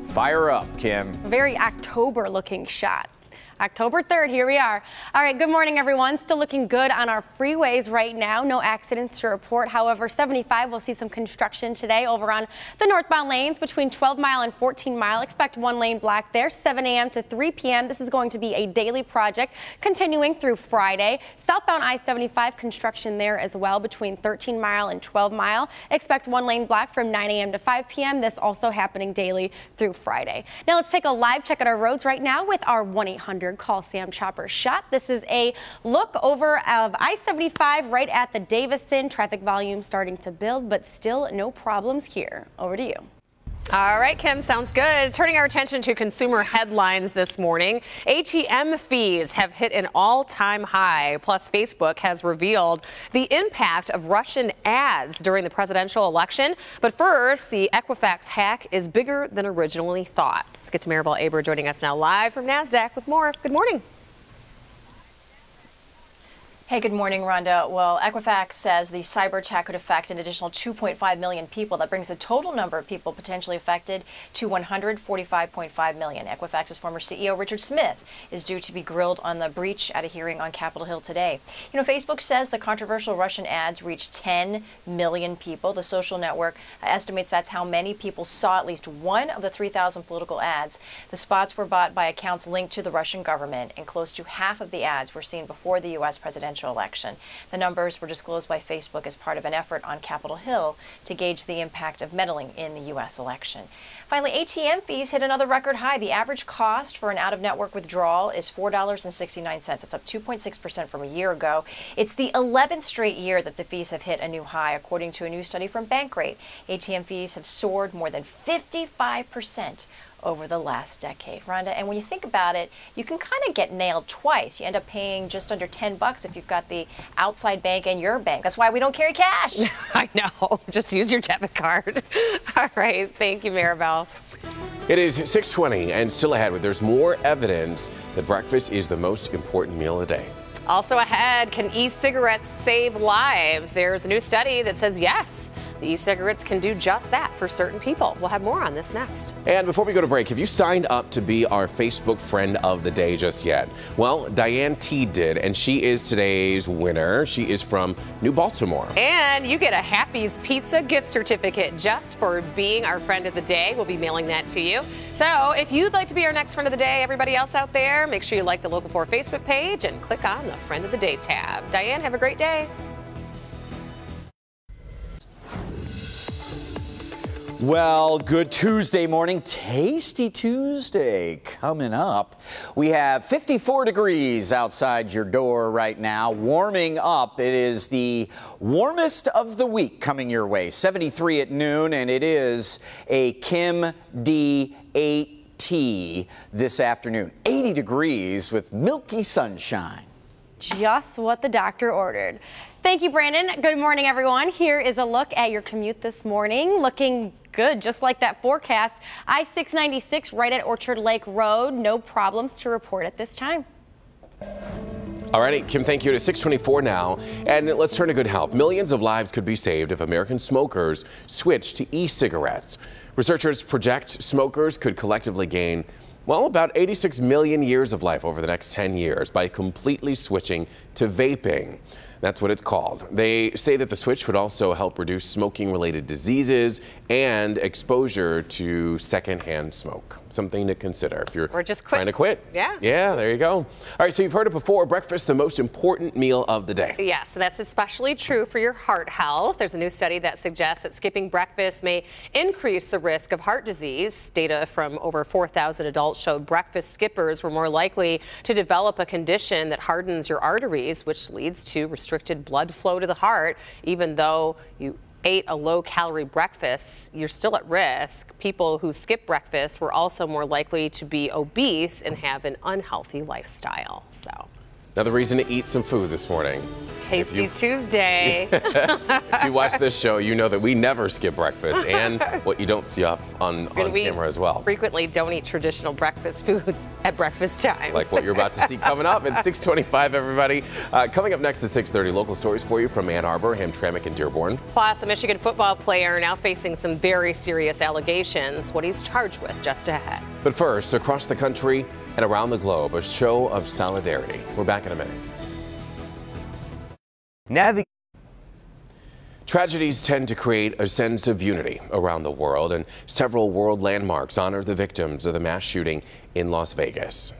Speaker 1: Fire up, Kim.
Speaker 2: A very October looking shot. October 3rd, here we are. All right, good morning, everyone. Still looking good on our freeways right now. No accidents to report. However, 75 will see some construction today over on the northbound lanes between 12 Mile and 14 Mile. Expect one lane block there, 7 a.m. to 3 p.m. This is going to be a daily project continuing through Friday. Southbound I-75 construction there as well between 13 Mile and 12 Mile. Expect one lane block from 9 a.m. to 5 p.m. This also happening daily through Friday. Now let's take a live check at our roads right now with our 1-800 your Call Sam Chopper shot. This is a look over of I-75 right at the Davison. Traffic volume starting to build, but still no problems here. Over to you.
Speaker 3: All right, Kim, sounds good. Turning our attention to consumer headlines this morning. ATM fees have hit an all-time high. Plus, Facebook has revealed the impact of Russian ads during the presidential election. But first, the Equifax hack is bigger than originally thought. Let's get to Maribel Aber joining us now live from NASDAQ with more. Good morning.
Speaker 8: Hey, good morning, Rhonda. Well, Equifax says the cyber attack could affect an additional 2.5 million people. That brings the total number of people potentially affected to 145.5 million. Equifax's former CEO, Richard Smith, is due to be grilled on the breach at a hearing on Capitol Hill today. You know, Facebook says the controversial Russian ads reached 10 million people. The social network estimates that's how many people saw at least one of the 3,000 political ads. The spots were bought by accounts linked to the Russian government, and close to half of the ads were seen before the U.S. presidential election. The numbers were disclosed by Facebook as part of an effort on Capitol Hill to gauge the impact of meddling in the U.S. election. Finally, ATM fees hit another record high. The average cost for an out-of-network withdrawal is $4.69. It's up 2.6% from a year ago. It's the 11th straight year that the fees have hit a new high, according to a new study from Bankrate. ATM fees have soared more than 55% over the last decade. Rhonda, and when you think about it, you can kind of get nailed twice. You end up paying just under $10 if you've got the outside bank and your bank. That's why we don't carry cash.
Speaker 3: I know. Just use your debit card. All right. Thank you, Maribel.
Speaker 4: It is 6:20 and still ahead. There's more evidence that breakfast is the most important meal of the day.
Speaker 3: Also ahead, can e-cigarettes save lives? There's a new study that says yes. The e-cigarettes can do just that for certain people. We'll have more on this next.
Speaker 4: And before we go to break, have you signed up to be our Facebook friend of the day just yet? Well, Diane T did, and she is today's winner. She is from New Baltimore.
Speaker 3: And you get a Happy's Pizza gift certificate just for being our friend of the day. We'll be mailing that to you. So if you'd like to be our next friend of the day, everybody else out there, make sure you like the Local 4 Facebook page and click on the Friend of the Day tab. Diane, have a great day.
Speaker 1: Well, good Tuesday morning. Tasty Tuesday coming up. We have 54 degrees outside your door right now, warming up. It is the warmest of the week coming your way. 73 at noon, and it is a Kim D8T this afternoon. 80 degrees with milky sunshine.
Speaker 2: Just what the doctor ordered. Thank you, Brandon. Good morning, everyone. Here is a look at your commute this morning. Looking good, just like that forecast. I-696 right at Orchard Lake Road. No problems to report at this time.
Speaker 4: All righty, Kim, thank you. It's 6:24 now, and let's turn to good health. Millions of lives could be saved if American smokers switch to e-cigarettes. Researchers project smokers could collectively gain, well, about 86 million years of life over the next 10 years by completely switching to vaping. That's what it's called. They say that the switch would also help reduce smoking-related diseases and exposure to secondhand smoke. Something to consider if you're
Speaker 3: just
Speaker 4: trying to quit.
Speaker 3: Yeah.
Speaker 4: Yeah, there you go. All right, so you've heard it before. Breakfast, the most important meal of the day.
Speaker 3: Yeah, so that's especially true for your heart health. There's a new study that suggests that skipping breakfast may increase the risk of heart disease. Data from over 4,000 adults showed breakfast skippers were more likely to develop a condition that hardens your arteries, which leads to restricted blood flow to the heart. Even though you ate a low-calorie breakfast, you're still at risk. People who skip breakfast were also more likely to be obese and have an unhealthy lifestyle. So
Speaker 4: another reason to eat some food this morning.
Speaker 3: Tasty Tuesday.
Speaker 4: If you watch this show, you know that we never skip breakfast, and what you don't see up on camera as well.
Speaker 3: Frequently don't eat traditional breakfast foods at breakfast time.
Speaker 4: Like what you're about to see coming up at 6:25, everybody. Coming up next at 6:30, local stories for you from Ann Arbor, Hamtramck, and Dearborn.
Speaker 3: Plus, a Michigan football player now facing some very serious allegations. What he's charged with just ahead.
Speaker 4: But first, across the country and around the globe, a show of solidarity. We're back in a minute. Tragedies tend to create a sense of unity around the world, and several world landmarks honor the victims of the mass shooting in Las Vegas.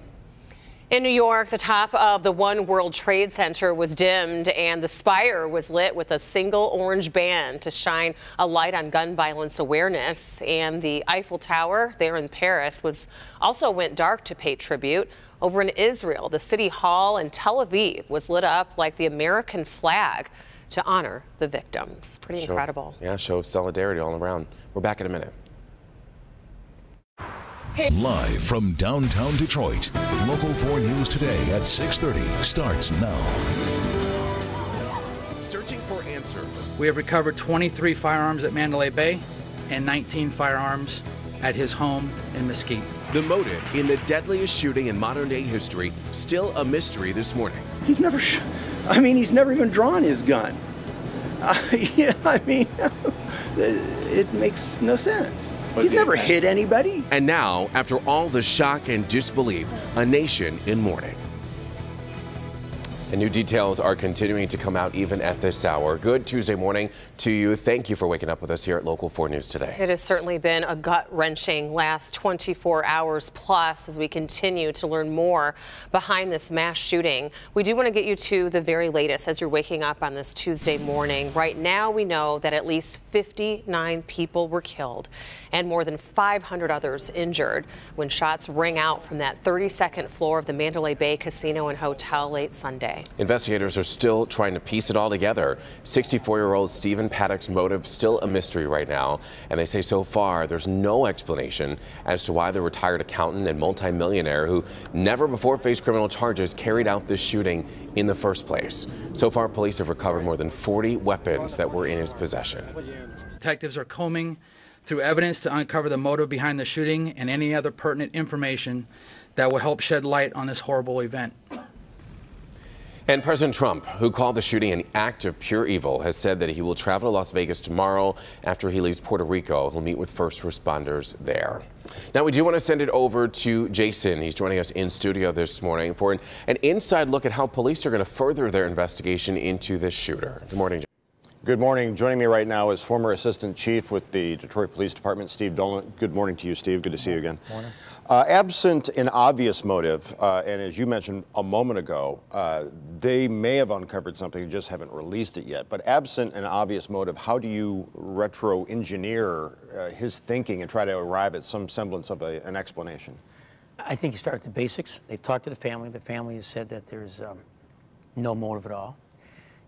Speaker 3: In New York, the top of the One World Trade Center was dimmed and the spire was lit with a single orange band to shine a light on gun violence awareness. And the Eiffel Tower there in Paris also went dark to pay tribute. Over in Israel, the City Hall in Tel Aviv was lit up like the American flag to honor the victims. Pretty incredible.
Speaker 4: Yeah, show of solidarity all around. We're back in a minute.
Speaker 5: Live from downtown Detroit, Local 4 News Today at 6:30 starts now.
Speaker 4: Searching for answers.
Speaker 17: We have recovered 23 firearms at Mandalay Bay and 19 firearms at his home in Mesquite.
Speaker 4: The motive in the deadliest shooting in modern-day history, still a mystery this morning.
Speaker 11: He's never, he's never even drawn his gun. It makes no sense. He's never hit anybody.
Speaker 4: And now, after all the shock and disbelief, a nation in mourning. And new details are continuing to come out even at this hour. Good Tuesday morning to you. Thank you for waking up with us here at Local 4 News Today.
Speaker 3: It has certainly been a gut-wrenching last 24 hours plus as we continue to learn more behind this mass shooting. We do want to get you to the very latest as you're waking up on this Tuesday morning. Right now, we know that at least 59 people were killed and more than 500 others injured when shots rang out from that 32nd floor of the Mandalay Bay Casino and Hotel late Sunday.
Speaker 4: Investigators are still trying to piece it all together. 64-year-old Stephen Paddock's motive still a mystery right now, and they say so far there's no explanation as to why the retired accountant and multimillionaire who never before faced criminal charges carried out this shooting in the first place. So far, police have recovered more than 40 weapons that were in his possession.
Speaker 17: Detectives are combing through evidence to uncover the motive behind the shooting and any other pertinent information that will help shed light on this horrible event.
Speaker 4: And President Trump, who called the shooting an act of pure evil, has said that he will travel to Las Vegas tomorrow after he leaves Puerto Rico. He'll meet with first responders there. Now, we do want to send it over to Jason. He's joining us in studio this morning for an inside look at how police are going to further their investigation into this shooter. Good morning, Jason.
Speaker 10: Good morning. Joining me right now is former Assistant Chief with the Detroit Police Department, Steve Dolan. Good morning to you, Steve. Good to see you again.
Speaker 11: Morning.
Speaker 10: Absent an obvious motive, and as you mentioned a moment ago, they may have uncovered something, just haven't released it yet. But absent an obvious motive, how do you retro-engineer his thinking and try to arrive at some semblance of an explanation?
Speaker 11: I think you start with the basics. They've talked to the family. The family has said that there's no motive at all.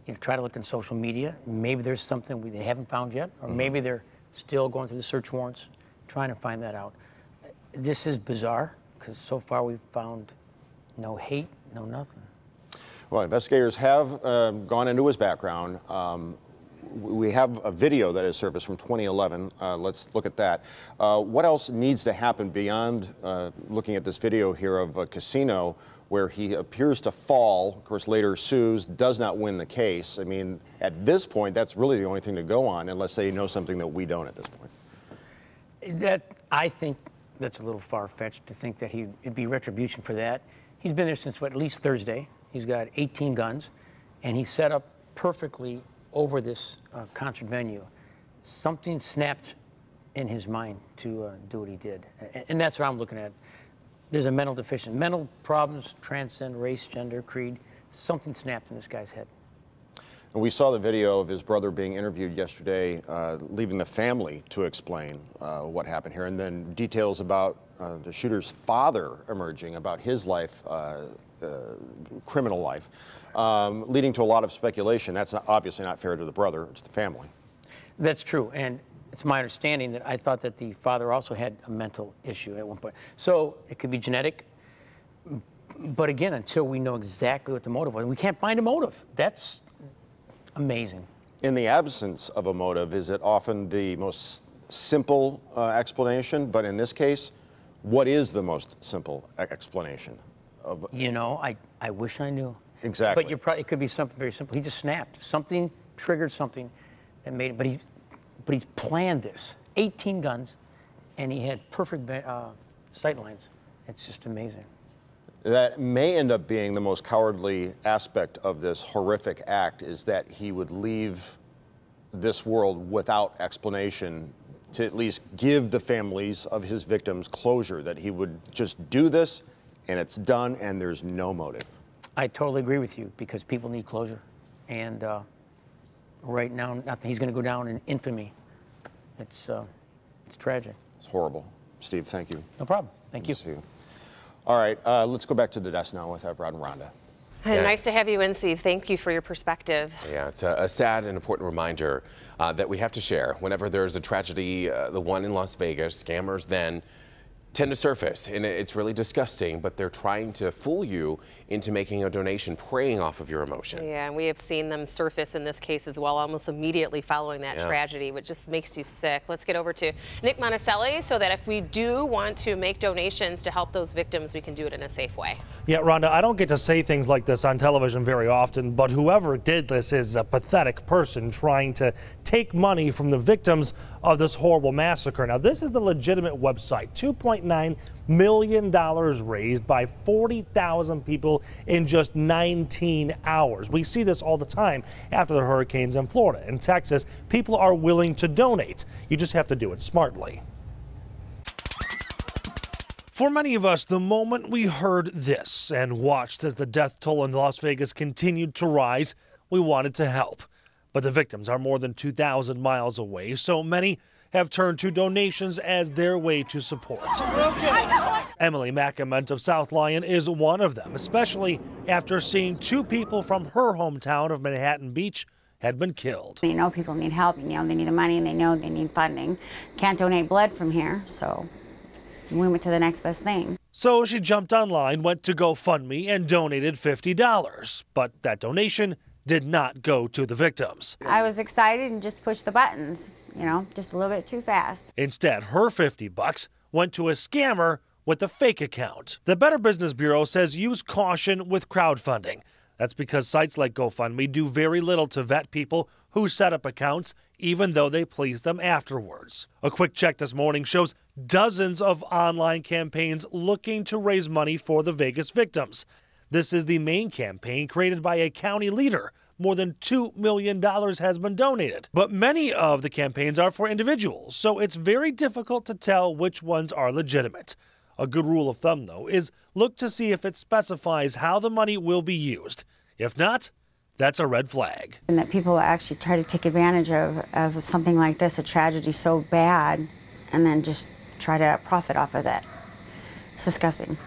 Speaker 11: You know, try to look in social media. Maybe there's something they haven't found yet, or maybe they're still going through the search warrants, trying to find that out. This is bizarre because so far we've found no hate, no nothing.
Speaker 10: Well, investigators have gone into his background. We have a video that has surfaced from 2011. Let's look at that. What else needs to happen beyond looking at this video here of a casino where he appears to fall, of course later sues, does not win the case? I mean, at this point, that's really the only thing to go on unless they know something that we don't at this point.
Speaker 11: I think that's a little far-fetched to think that it'd be retribution for that. He's been there since, at least Thursday. He's got 18 guns, and he's set up perfectly over this concert venue. Something snapped in his mind to do what he did. And that's what I'm looking at. There's a mental deficiency. Mental problems transcend race, gender, creed. Something snapped in this guy's head.
Speaker 10: And we saw the video of his brother being interviewed yesterday, leaving the family to explain what happened here, and then details about the shooter's father emerging, about his life, criminal life, leading to a lot of speculation. That's obviously not fair to the brother, it's the family.
Speaker 11: That's true, and it's my understanding that I thought that the father also had a mental issue at one point. So it could be genetic, but again, until we know exactly what the motive was, we can't find a motive. That's amazing.
Speaker 10: In the absence of a motive, is it often the most simple explanation? But in this case, what is the most simple explanation?
Speaker 11: You know, I wish I knew.
Speaker 10: Exactly.
Speaker 11: But it could be something very simple. He just snapped. Something triggered something that made it. But he's planned this. 18 guns, and he had perfect sight lines. It's just amazing.
Speaker 10: That may end up being the most cowardly aspect of this horrific act, is that he would leave this world without explanation, to at least give the families of his victims closure, that he would just do this and it's done and there's no motive.
Speaker 11: I totally agree with you because people need closure. And right now, nothing. He's going to go down in infamy. It's tragic.
Speaker 10: It's horrible. Steve, thank you.
Speaker 11: No problem. Thank you.
Speaker 10: See you. All right, let's go back to the desk now with Evrod and Rhonda.
Speaker 3: Yeah. Nice to have you in, Steve. Thank you for your perspective.
Speaker 4: Yeah, it's a sad and important reminder that we have to share. Whenever there's a tragedy, the one in Las Vegas, scammers then tend to surface, and it's really disgusting, but they're trying to fool you into making a donation, preying off of your emotion.
Speaker 3: Yeah, and we have seen them surface in this case as well, almost immediately following that tragedy, which just makes you sick. Let's get over to Nick Monticelli so that if we do want to make donations to help those victims, we can do it in a safe way.
Speaker 7: Yeah, Rhonda, I don't get to say things like this on television very often, but whoever did this is a pathetic person trying to take money from the victims of this horrible massacre. Now, this is the legitimate website. $2.9 million raised by 40,000 people in just 19 hours. We see this all the time after the hurricanes in Florida and Texas. People are willing to donate. You just have to do it smartly. For many of us, the moment we heard this and watched as the death toll in Las Vegas continued to rise, we wanted to help. But the victims are more than 2,000 miles away, so many have turned to donations as their way to support. Emily McAment of South Lyon is one of them, especially after seeing two people from her hometown of Manhattan Beach had been killed.
Speaker 12: You know people need help, you know they need the money and they know they need funding. Can't donate blood from here, so we went to the next best thing.
Speaker 7: So she jumped online, went to GoFundMe and donated $50. But that donation did not go to the victims.
Speaker 12: I was excited and just pushed the buttons, you know, just a little bit too fast.
Speaker 7: Instead, her $50 went to a scammer with a fake account. The Better Business Bureau says use caution with crowdfunding. That's because sites like GoFundMe do very little to vet people who set up accounts, even though they please them afterwards. A quick check this morning shows dozens of online campaigns looking to raise money for the Vegas victims. This is the main campaign created by a county leader. More than $2 million has been donated. But many of the campaigns are for individuals, so it's very difficult to tell which ones are legitimate. A good rule of thumb, though, is look to see if it specifies how the money will be used. If not, that's a red flag.
Speaker 12: And that people actually try to take advantage of something like this, a tragedy so bad, and then just try to profit off of that. It's disgusting.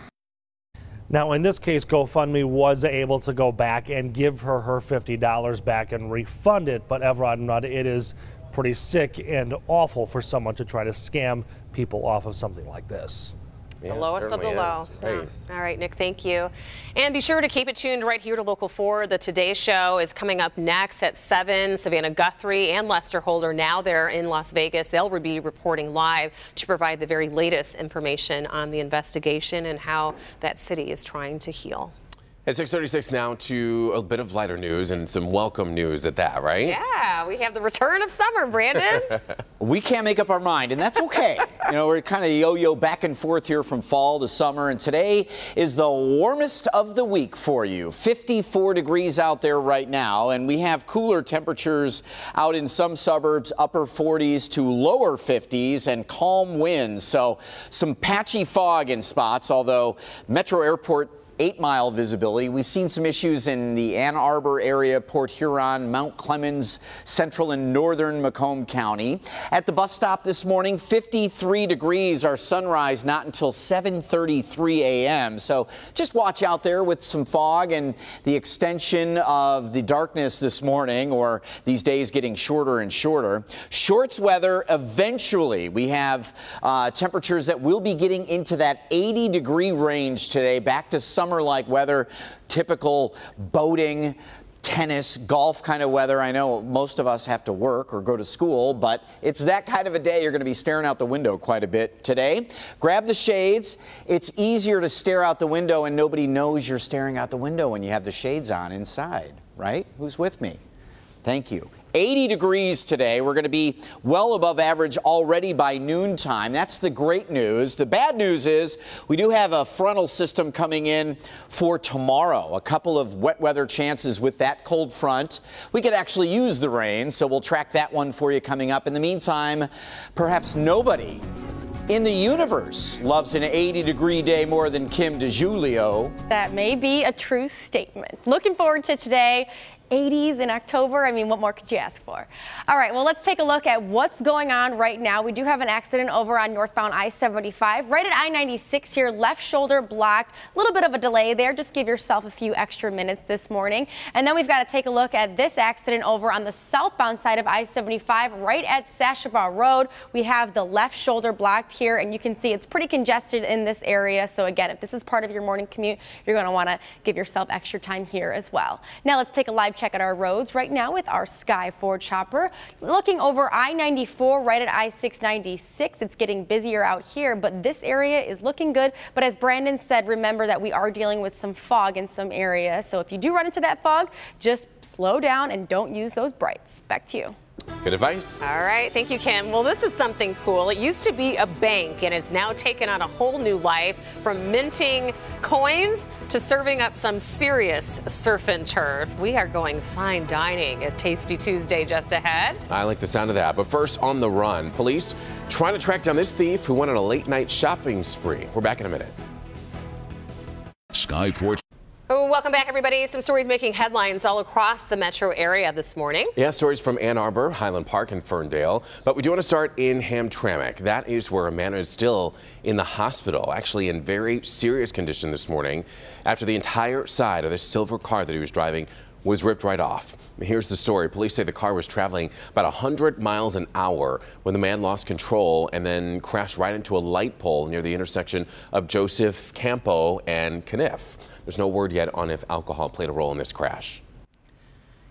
Speaker 7: Now, in this case, GoFundMe was able to go back and give her $50 back and refund it. But Evrod and Rhonda, it is pretty sick and awful for someone to try to scam people off of something like this.
Speaker 3: The lowest of the low. Yeah. All right, Nick, thank you. And be sure to keep it tuned right here to Local 4. The Today Show is coming up next at 7. Savannah Guthrie and Lester Holder, now they're in Las Vegas. They'll be reporting live to provide the very latest information on the investigation and how that city is trying to heal.
Speaker 4: At 6:36 now to a bit of lighter news and some welcome news at that, right?
Speaker 3: Yeah, we have the return of summer, Brandon.
Speaker 1: We can't make up our mind, and that's okay. You know, we're kind of yo-yo back and forth here from fall to summer, and today is the warmest of the week for you. 54 degrees out there right now, and we have cooler temperatures out in some suburbs, upper 40s to lower 50s, and calm winds. So some patchy fog in spots, although Metro Airport 8-mile visibility. We've seen some issues in the Ann Arbor area, Port Huron, Mount Clemens, central and northern Macomb County. At the bus stop this morning, 53 degrees. Our sunrise not until 7:33 a.m. So just watch out there with some fog and the extension of the darkness this morning, or these days getting shorter and shorter. Shorts weather eventually. We have temperatures that will be getting into that 80-degree range today, back to summer-like weather, typical boating, tennis, golf kind of weather. I know most of us have to work or go to school, but it's that kind of a day. You're going to be staring out the window quite a bit today. Grab the shades. It's easier to stare out the window and nobody knows you're staring out the window when you have the shades on inside, right? Who's with me? Thank you. 80 degrees today. We're going to be well above average already by noontime. That's the great news. The bad news is we do have a frontal system coming in for tomorrow. A couple of wet weather chances with that cold front. We could actually use the rain, so we'll track that one for you coming up. In the meantime, perhaps nobody in the universe loves an 80-degree day more than Kim DeJulio.
Speaker 2: That may be a true statement. Looking forward to today. 80s in October. I mean, what more could you ask for? All right, well, let's take a look at what's going on right now. We do have an accident over on northbound I-75, right at I-96 here, left shoulder blocked. A little bit of a delay there. Just give yourself a few extra minutes this morning. And then we've got to take a look at this accident over on the southbound side of I-75, right at Sashabaw Road. We have the left shoulder blocked here, and you can see it's pretty congested in this area. So again, if this is part of your morning commute, you're going to want to give yourself extra time here as well. Now let's take a live check at our roads right now with our Sky Ford Chopper. Looking over I-94 right at I-696. It's getting busier out here, but this area is looking good. But as Brandon said, remember that we are dealing with some fog in some areas. So if you do run into that fog, just slow down and don't use those brights. Back to you.
Speaker 4: Good advice.
Speaker 3: All right. Thank you, Kim. Well, this is something cool. It used to be a bank, and it's now taken on a whole new life, from minting coins to serving up some serious surf and turf. We are going fine dining at Tasty Tuesday just ahead.
Speaker 4: I like the sound of that. But first, on the run, police trying to track down this thief who went on a late-night shopping spree. We're back in a minute.
Speaker 5: Sky Ford.
Speaker 3: Oh, welcome back, everybody. Some stories making headlines all across the metro area this morning.
Speaker 4: Yeah, stories from Ann Arbor, Highland Park, and Ferndale. But we do want to start in Hamtramck. That is where a man is still in the hospital, actually in very serious condition this morning, after the entire side of the silver car that he was driving was ripped right off. Here's the story. Police say the car was traveling about 100 miles an hour when the man lost control and then crashed right into a light pole near the intersection of Joseph Campo and Caniff. There's no word yet on if alcohol played a role in this crash.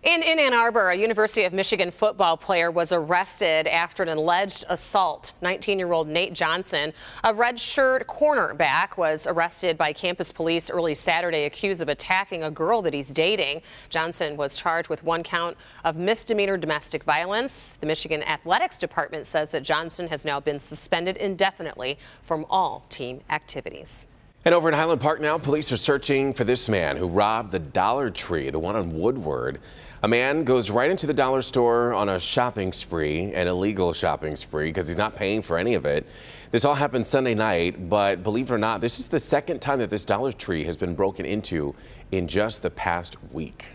Speaker 3: In Ann Arbor, a University of Michigan football player was arrested after an alleged assault. 19-year-old Nate Johnson, a redshirt cornerback, was arrested by campus police early Saturday, accused of attacking a girl that he's dating. Johnson was charged with 1 count of misdemeanor domestic violence. The Michigan Athletics Department says that Johnson has now been suspended indefinitely from all team activities.
Speaker 4: And over in Highland Park now, police are searching for this man who robbed the Dollar Tree, the one on Woodward. A man goes right into the dollar store on a shopping spree, an illegal shopping spree, because he's not paying for any of it. This all happened Sunday night, but believe it or not, this is the second time that this Dollar Tree has been broken into in just the past week.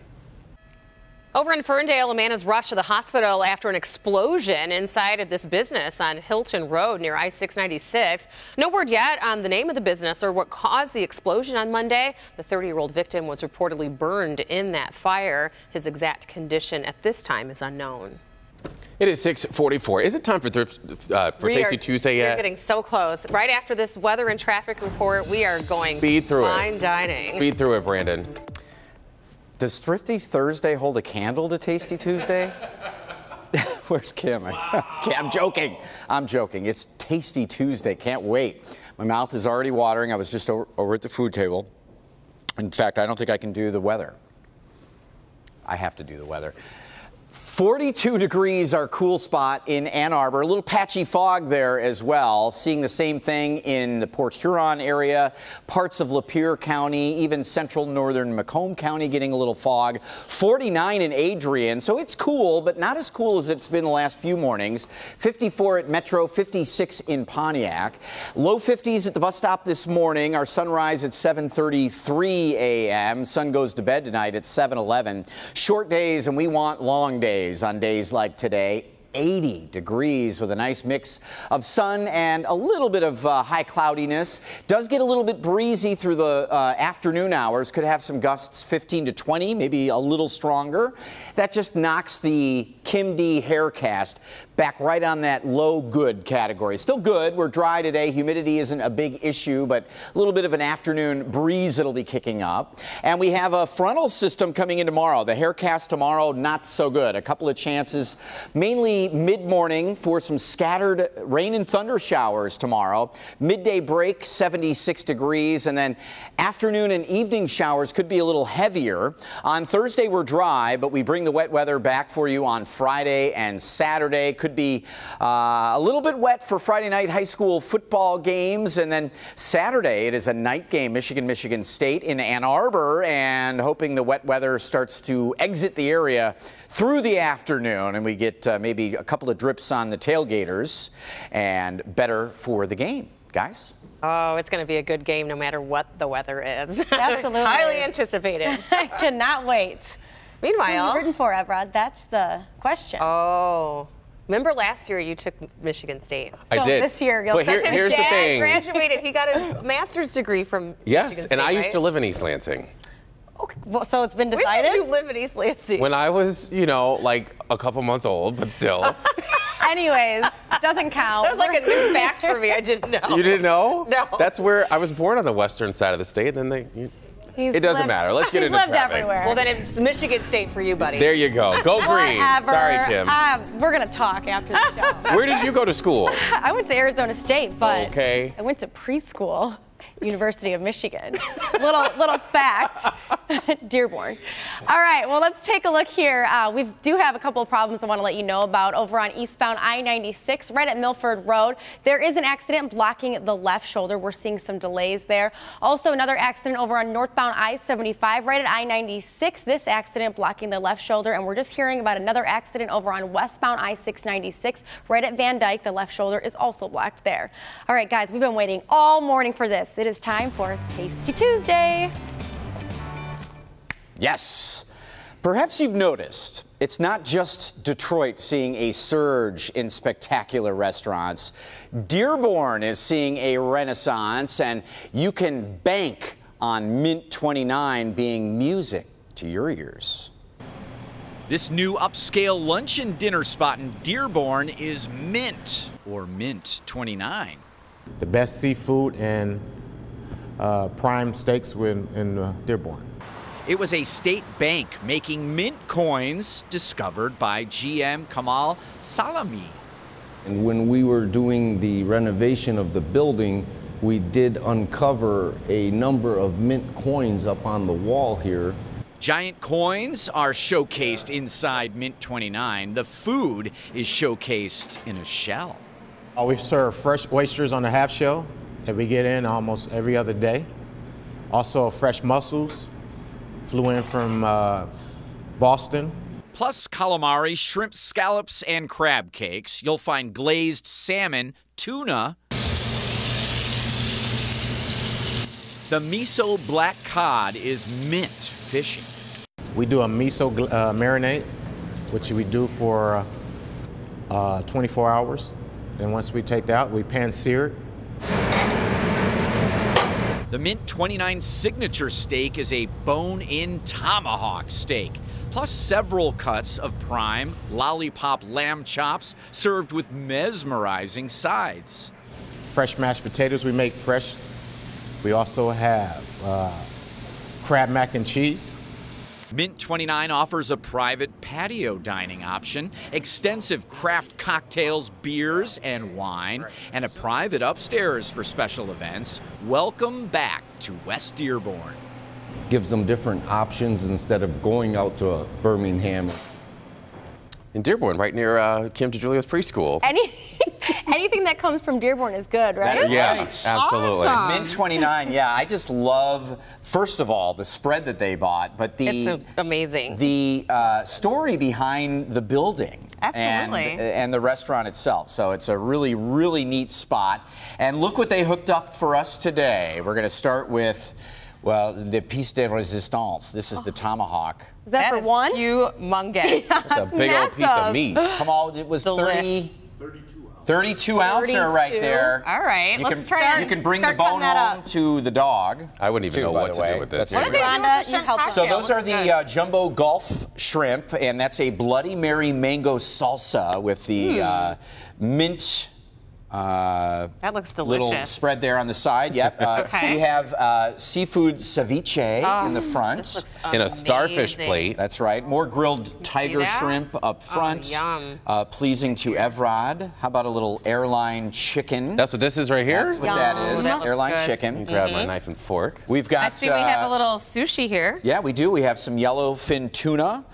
Speaker 3: Over in Ferndale, a man is rushed to the hospital after an explosion inside of this business on Hilton Road near I-696. No word yet on the name of the business or what caused the explosion on Monday. The 30-year-old victim was reportedly burned in that fire. His exact condition at this time is unknown.
Speaker 4: It is 6:44. Is it time for Tasty Tuesday yet?
Speaker 3: We're getting so close. Right after this weather and traffic report, we are going fine dining.
Speaker 4: Speed through it, Brandon.
Speaker 1: Does Thrifty Thursday hold a candle to Tasty Tuesday? Where's Kim? I'm joking. I'm joking. It's Tasty Tuesday. Can't wait. My mouth is already watering. I was just over at the food table. In fact, I don't think I can do the weather. I have to do the weather. 42 degrees, our cool spot in Ann Arbor. A little patchy fog there as well. Seeing the same thing in the Port Huron area, parts of Lapeer County, even central northern Macomb County getting a little fog. 49 in Adrian, so it's cool, but not as cool as it's been the last few mornings. 54 at Metro, 56 in Pontiac. Low 50s at the bus stop this morning. Our sunrise at 7:33 a.m. Sun goes to bed tonight at 7:11. Short days, and we want long days on days like today. 80 degrees with a nice mix of sun and a little bit of high cloudiness. Does get a little bit breezy through the afternoon hours. Could have some gusts 15 to 20, maybe a little stronger. That just knocks the Kim D haircast back right on that low good category. Still good. We're dry today. Humidity isn't a big issue, but a little bit of an afternoon breeze that'll be kicking up. And we have a frontal system coming in tomorrow. The haircast tomorrow, not so good. A couple of chances, mainly mid-morning for some scattered rain and thunder showers tomorrow. Midday break, 76 degrees, and then afternoon and evening showers could be a little heavier. On Thursday, we're dry, but we bring the wet weather back for you on Friday and Saturday. Could be a little bit wet for Friday night high school football games, and then Saturday it is a night game, Michigan State in Ann Arbor, and hoping the wet weather starts to exit the area through the afternoon and we get maybe maybe a couple of drips on the tailgaters and better for the game. Guys?
Speaker 3: Oh, it's going to be a good game no matter what the weather is.
Speaker 2: Absolutely.
Speaker 3: Highly anticipated.
Speaker 2: I cannot wait.
Speaker 3: Meanwhile.
Speaker 2: Who are you rooting for, Evrod? That's the question.
Speaker 3: Oh. Remember last year you took Michigan State.
Speaker 4: I did.
Speaker 2: This year you'll
Speaker 4: But here's the thing.
Speaker 3: Graduated. He got a master's degree from
Speaker 4: Yes,
Speaker 3: Michigan State,
Speaker 4: and I used
Speaker 3: right?
Speaker 4: to live in East Lansing.
Speaker 2: Okay. Well, so it's been decided?
Speaker 3: When did you live in East Lansing?
Speaker 4: When I was, you know, like a couple months old, but still.
Speaker 2: Anyways, doesn't count.
Speaker 3: That was like a new fact for me. I didn't know.
Speaker 4: You didn't know?
Speaker 3: No.
Speaker 4: That's where I was born, on the western side of the state. And then it doesn't matter. Let's get
Speaker 2: he's
Speaker 4: into
Speaker 2: lived
Speaker 4: traffic.
Speaker 2: everywhere.
Speaker 3: Well, then it's Michigan State for you, buddy.
Speaker 4: There you go. Go green.
Speaker 2: Whatever.
Speaker 4: Sorry, Kim.
Speaker 2: We're going to talk after the show.
Speaker 4: Where did you go to school?
Speaker 2: I went to Arizona State, but
Speaker 4: Okay.
Speaker 2: I went to preschool. University of Michigan. little fact, Dearborn. All right, well, let's take a look here. We do have a couple of problems I want to let you know about over on eastbound I-96, right at Milford Road. There is an accident blocking the left shoulder. We're seeing some delays there. Also, another accident over on northbound I-75, right at I-96. This accident blocking the left shoulder, and we're just hearing about another accident over on westbound I-696, right at Van Dyke. The left shoulder is also blocked there. All right, guys, we've been waiting all morning for this. It is time for Tasty Tuesday.
Speaker 1: Yes. Perhaps you've noticed it's not just Detroit seeing a surge in spectacular restaurants. Dearborn is seeing a renaissance, and you can bank on Mint 29 being music to your ears.
Speaker 13: This new upscale lunch and dinner spot in Dearborn is Mint, or Mint 29.
Speaker 22: The best seafood and prime steaks in Dearborn.
Speaker 13: It was a state bank making mint coins discovered by GM Kamal Salami.
Speaker 23: And when we were doing the renovation of the building, we did uncover a number of mint coins up on the wall here.
Speaker 13: Giant coins are showcased inside Mint 29. The food is showcased in a shell.
Speaker 22: We serve fresh oysters on the half shell that we get in almost every other day. Also fresh mussels, flew in from Boston.
Speaker 13: Plus calamari, shrimp scallops, and crab cakes. You'll find glazed salmon, tuna, the miso black cod is mint fishing.
Speaker 22: We do a miso marinade, which we do for 24 hours. Then once we take that out, we pan-sear it.
Speaker 13: The Mint 29 signature steak is a bone-in tomahawk steak, plus several cuts of prime lollipop lamb chops served with mesmerizing sides.
Speaker 22: Fresh mashed potatoes we make fresh. We also have crab mac and cheese.
Speaker 13: Mint 29 offers a private patio dining option, extensive craft cocktails, beers, and wine, and a private upstairs for special events. Welcome back to West Dearborn.
Speaker 23: Gives them different options instead of going out to Birmingham.
Speaker 4: In Dearborn, right near Kim DeJulio's preschool.
Speaker 2: Anything that comes from Dearborn is good, right?
Speaker 1: That's
Speaker 4: yeah,
Speaker 1: right.
Speaker 4: absolutely.
Speaker 2: Awesome.
Speaker 1: Mint 29, yeah, I just love, first of all, the spread that they bought, but
Speaker 3: It's amazing.
Speaker 1: The story behind the building.
Speaker 3: Absolutely.
Speaker 1: And the restaurant itself. So it's a really, really neat spot. And look what they hooked up for us today. We're going to start with, well, the piece de resistance. This is the tomahawk.
Speaker 2: Is that for one?
Speaker 3: Humongous.
Speaker 1: That's a big old piece of meat. Come on, it was 32 ouncer right there.
Speaker 3: All right,
Speaker 1: You can bring the bone home to the dog.
Speaker 4: I wouldn't even know what to do with this.
Speaker 3: What are they doing with the shrimp cocktail?
Speaker 1: So those are
Speaker 3: Looks
Speaker 1: the jumbo Gulf shrimp, and that's a Bloody Mary mango salsa with the mint.
Speaker 3: That looks delicious.
Speaker 1: Little spread there on the side. Yep.
Speaker 3: Okay.
Speaker 1: We have seafood ceviche in the front.
Speaker 4: In a starfish plate.
Speaker 1: That's right. More grilled tiger shrimp up front.
Speaker 3: Yum.
Speaker 1: Pleasing to Evrod. How about a little airline chicken?
Speaker 4: That's what this is right here?
Speaker 1: That's what that is.
Speaker 3: That looks
Speaker 1: Airline
Speaker 3: good.
Speaker 1: chicken.
Speaker 4: Grab my knife and fork.
Speaker 1: We've got.
Speaker 3: I see we have a little sushi here.
Speaker 1: Yeah, we do. We have some yellowfin tuna,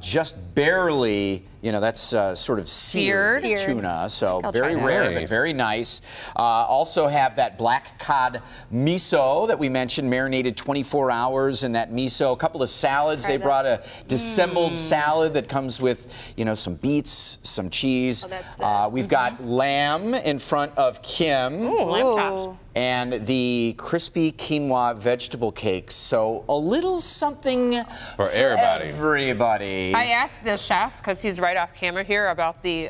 Speaker 1: just barely You know, that's sort of seared
Speaker 3: Seared.
Speaker 1: tuna, so
Speaker 3: I'll
Speaker 1: very
Speaker 3: try that.
Speaker 1: rare,
Speaker 4: Nice.
Speaker 1: but very nice. Also have that black cod miso that we mentioned, marinated 24 hours in that miso. A couple of salads. They brought a dissembled salad that comes with, you know, some beets, some cheese. We've got lamb in front of Kim.
Speaker 3: Ooh, lamb chops.
Speaker 1: And the crispy quinoa vegetable cakes. So a little something
Speaker 4: For everybody.
Speaker 1: everybody.
Speaker 3: I asked the chef, because he's right off camera here, about the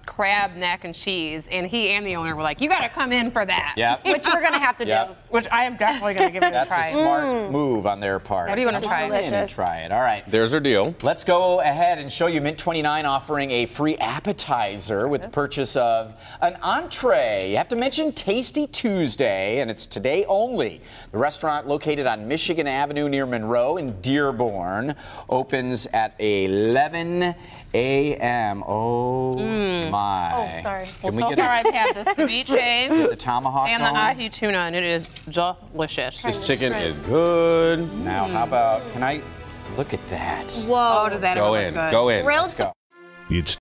Speaker 3: crab mac and cheese, and he and the owner were like, you got to come in for that.
Speaker 1: Yep.
Speaker 2: Which we're going to have to
Speaker 1: Yep.
Speaker 2: do.
Speaker 3: Which I am definitely going to give it a
Speaker 1: That's
Speaker 3: try.
Speaker 1: a smart move on their part.
Speaker 3: What do you wanna
Speaker 1: Come
Speaker 3: try?
Speaker 1: on in and
Speaker 2: Delicious.
Speaker 1: try it. All right.
Speaker 4: There's our deal.
Speaker 1: Let's go ahead and show you Mint 29 offering a free appetizer with the purchase of an entree. You have to mention Tasty Tuesday, and it's today only. The restaurant, located on Michigan Avenue near Monroe in Dearborn, opens at 11 a.m. Oh my.
Speaker 2: Oh, sorry.
Speaker 3: Well,
Speaker 1: Can we
Speaker 3: so
Speaker 1: get
Speaker 3: far
Speaker 1: a-
Speaker 3: I've had the ceviche
Speaker 1: the tomahawk
Speaker 3: and the
Speaker 1: going?
Speaker 3: ahi tuna, and it is delicious.
Speaker 4: This chicken is good.
Speaker 1: Now, how about, can I look at that?
Speaker 2: Whoa.
Speaker 3: Oh, does that
Speaker 4: Go
Speaker 3: ever
Speaker 4: in.
Speaker 3: look good?
Speaker 4: Go in.
Speaker 1: Let's go.
Speaker 5: It's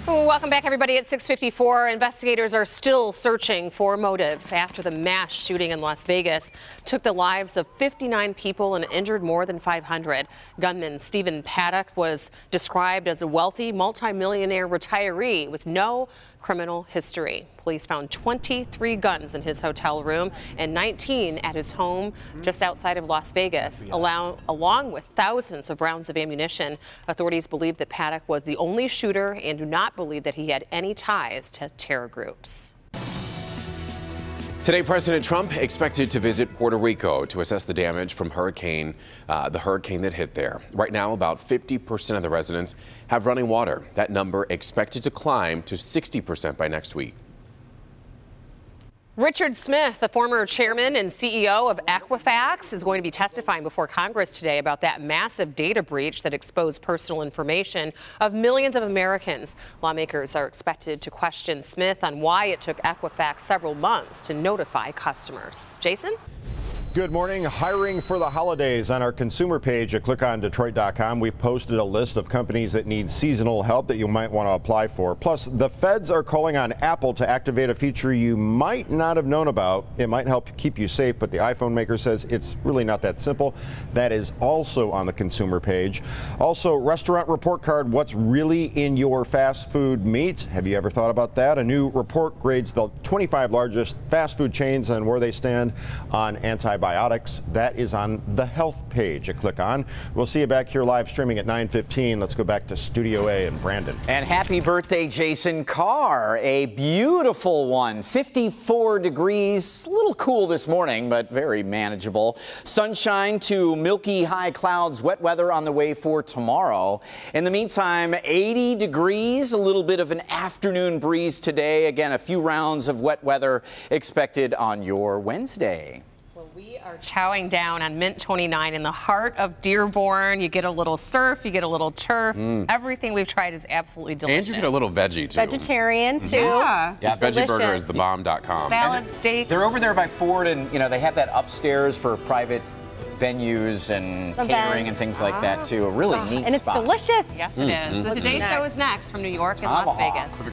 Speaker 3: Welcome back, everybody. At 6:54, investigators are still searching for motive after the mass shooting in Las Vegas took the lives of 59 people and injured more than 500. Gunman Stephen Paddock was described as a wealthy multimillionaire retiree with no criminal history. Police found 23 guns in his hotel room and 19 at his home just outside of Las Vegas, along with thousands of rounds of ammunition. Authorities believe that Paddock was the only shooter and do not believe that he had any ties to terror groups.
Speaker 4: Today, President Trump expected to visit Puerto Rico to assess the damage from the hurricane that hit there. Right now, about 50% of the residents have running water. That number expected to climb to 60% by next week.
Speaker 3: Richard Smith, the former chairman and CEO of Equifax, is going to be testifying before Congress today about that massive data breach that exposed personal information of millions of Americans. Lawmakers are expected to question Smith on why it took Equifax several months to notify customers. Jason?
Speaker 10: Good morning. Hiring for the holidays. On our consumer page at clickondetroit.com, we've posted a list of companies that need seasonal help that you might want to apply for. Plus, the feds are calling on Apple to activate a feature you might not have known about. It might help keep you safe, but the iPhone maker says it's really not that simple. That is also on the consumer page. Also, restaurant report card, what's really in your fast food meat? Have you ever thought about that? A new report grades the 25 largest fast food chains and where they stand on antibiotics. That is on the health page at Click On. We'll see you back here live streaming at 9:15. Let's go back to Studio A in Brandon.
Speaker 1: And happy birthday, Jason Carr. A beautiful one. 54 degrees. A little cool this morning, but very manageable. Sunshine to milky high clouds. Wet weather on the way for tomorrow. In the meantime, 80 degrees. A little bit of an afternoon breeze today. Again, a few rounds of wet weather expected on your Wednesday.
Speaker 3: We are chowing down on Mint 29 in the heart of Dearborn. You get a little surf, you get a little turf. Everything we've tried is absolutely delicious.
Speaker 4: And you get a little veggie, too.
Speaker 2: Vegetarian, too.
Speaker 3: Yeah.
Speaker 4: This veggie burger is thebomb.com.
Speaker 3: Salad, steaks.
Speaker 1: They're over there by Ford, and you know they have that upstairs for private venues and catering and things like that too. A really neat
Speaker 2: and it's
Speaker 1: spot.
Speaker 2: delicious.
Speaker 3: Yes, it is. The Today Show is next from New York and Las Vegas.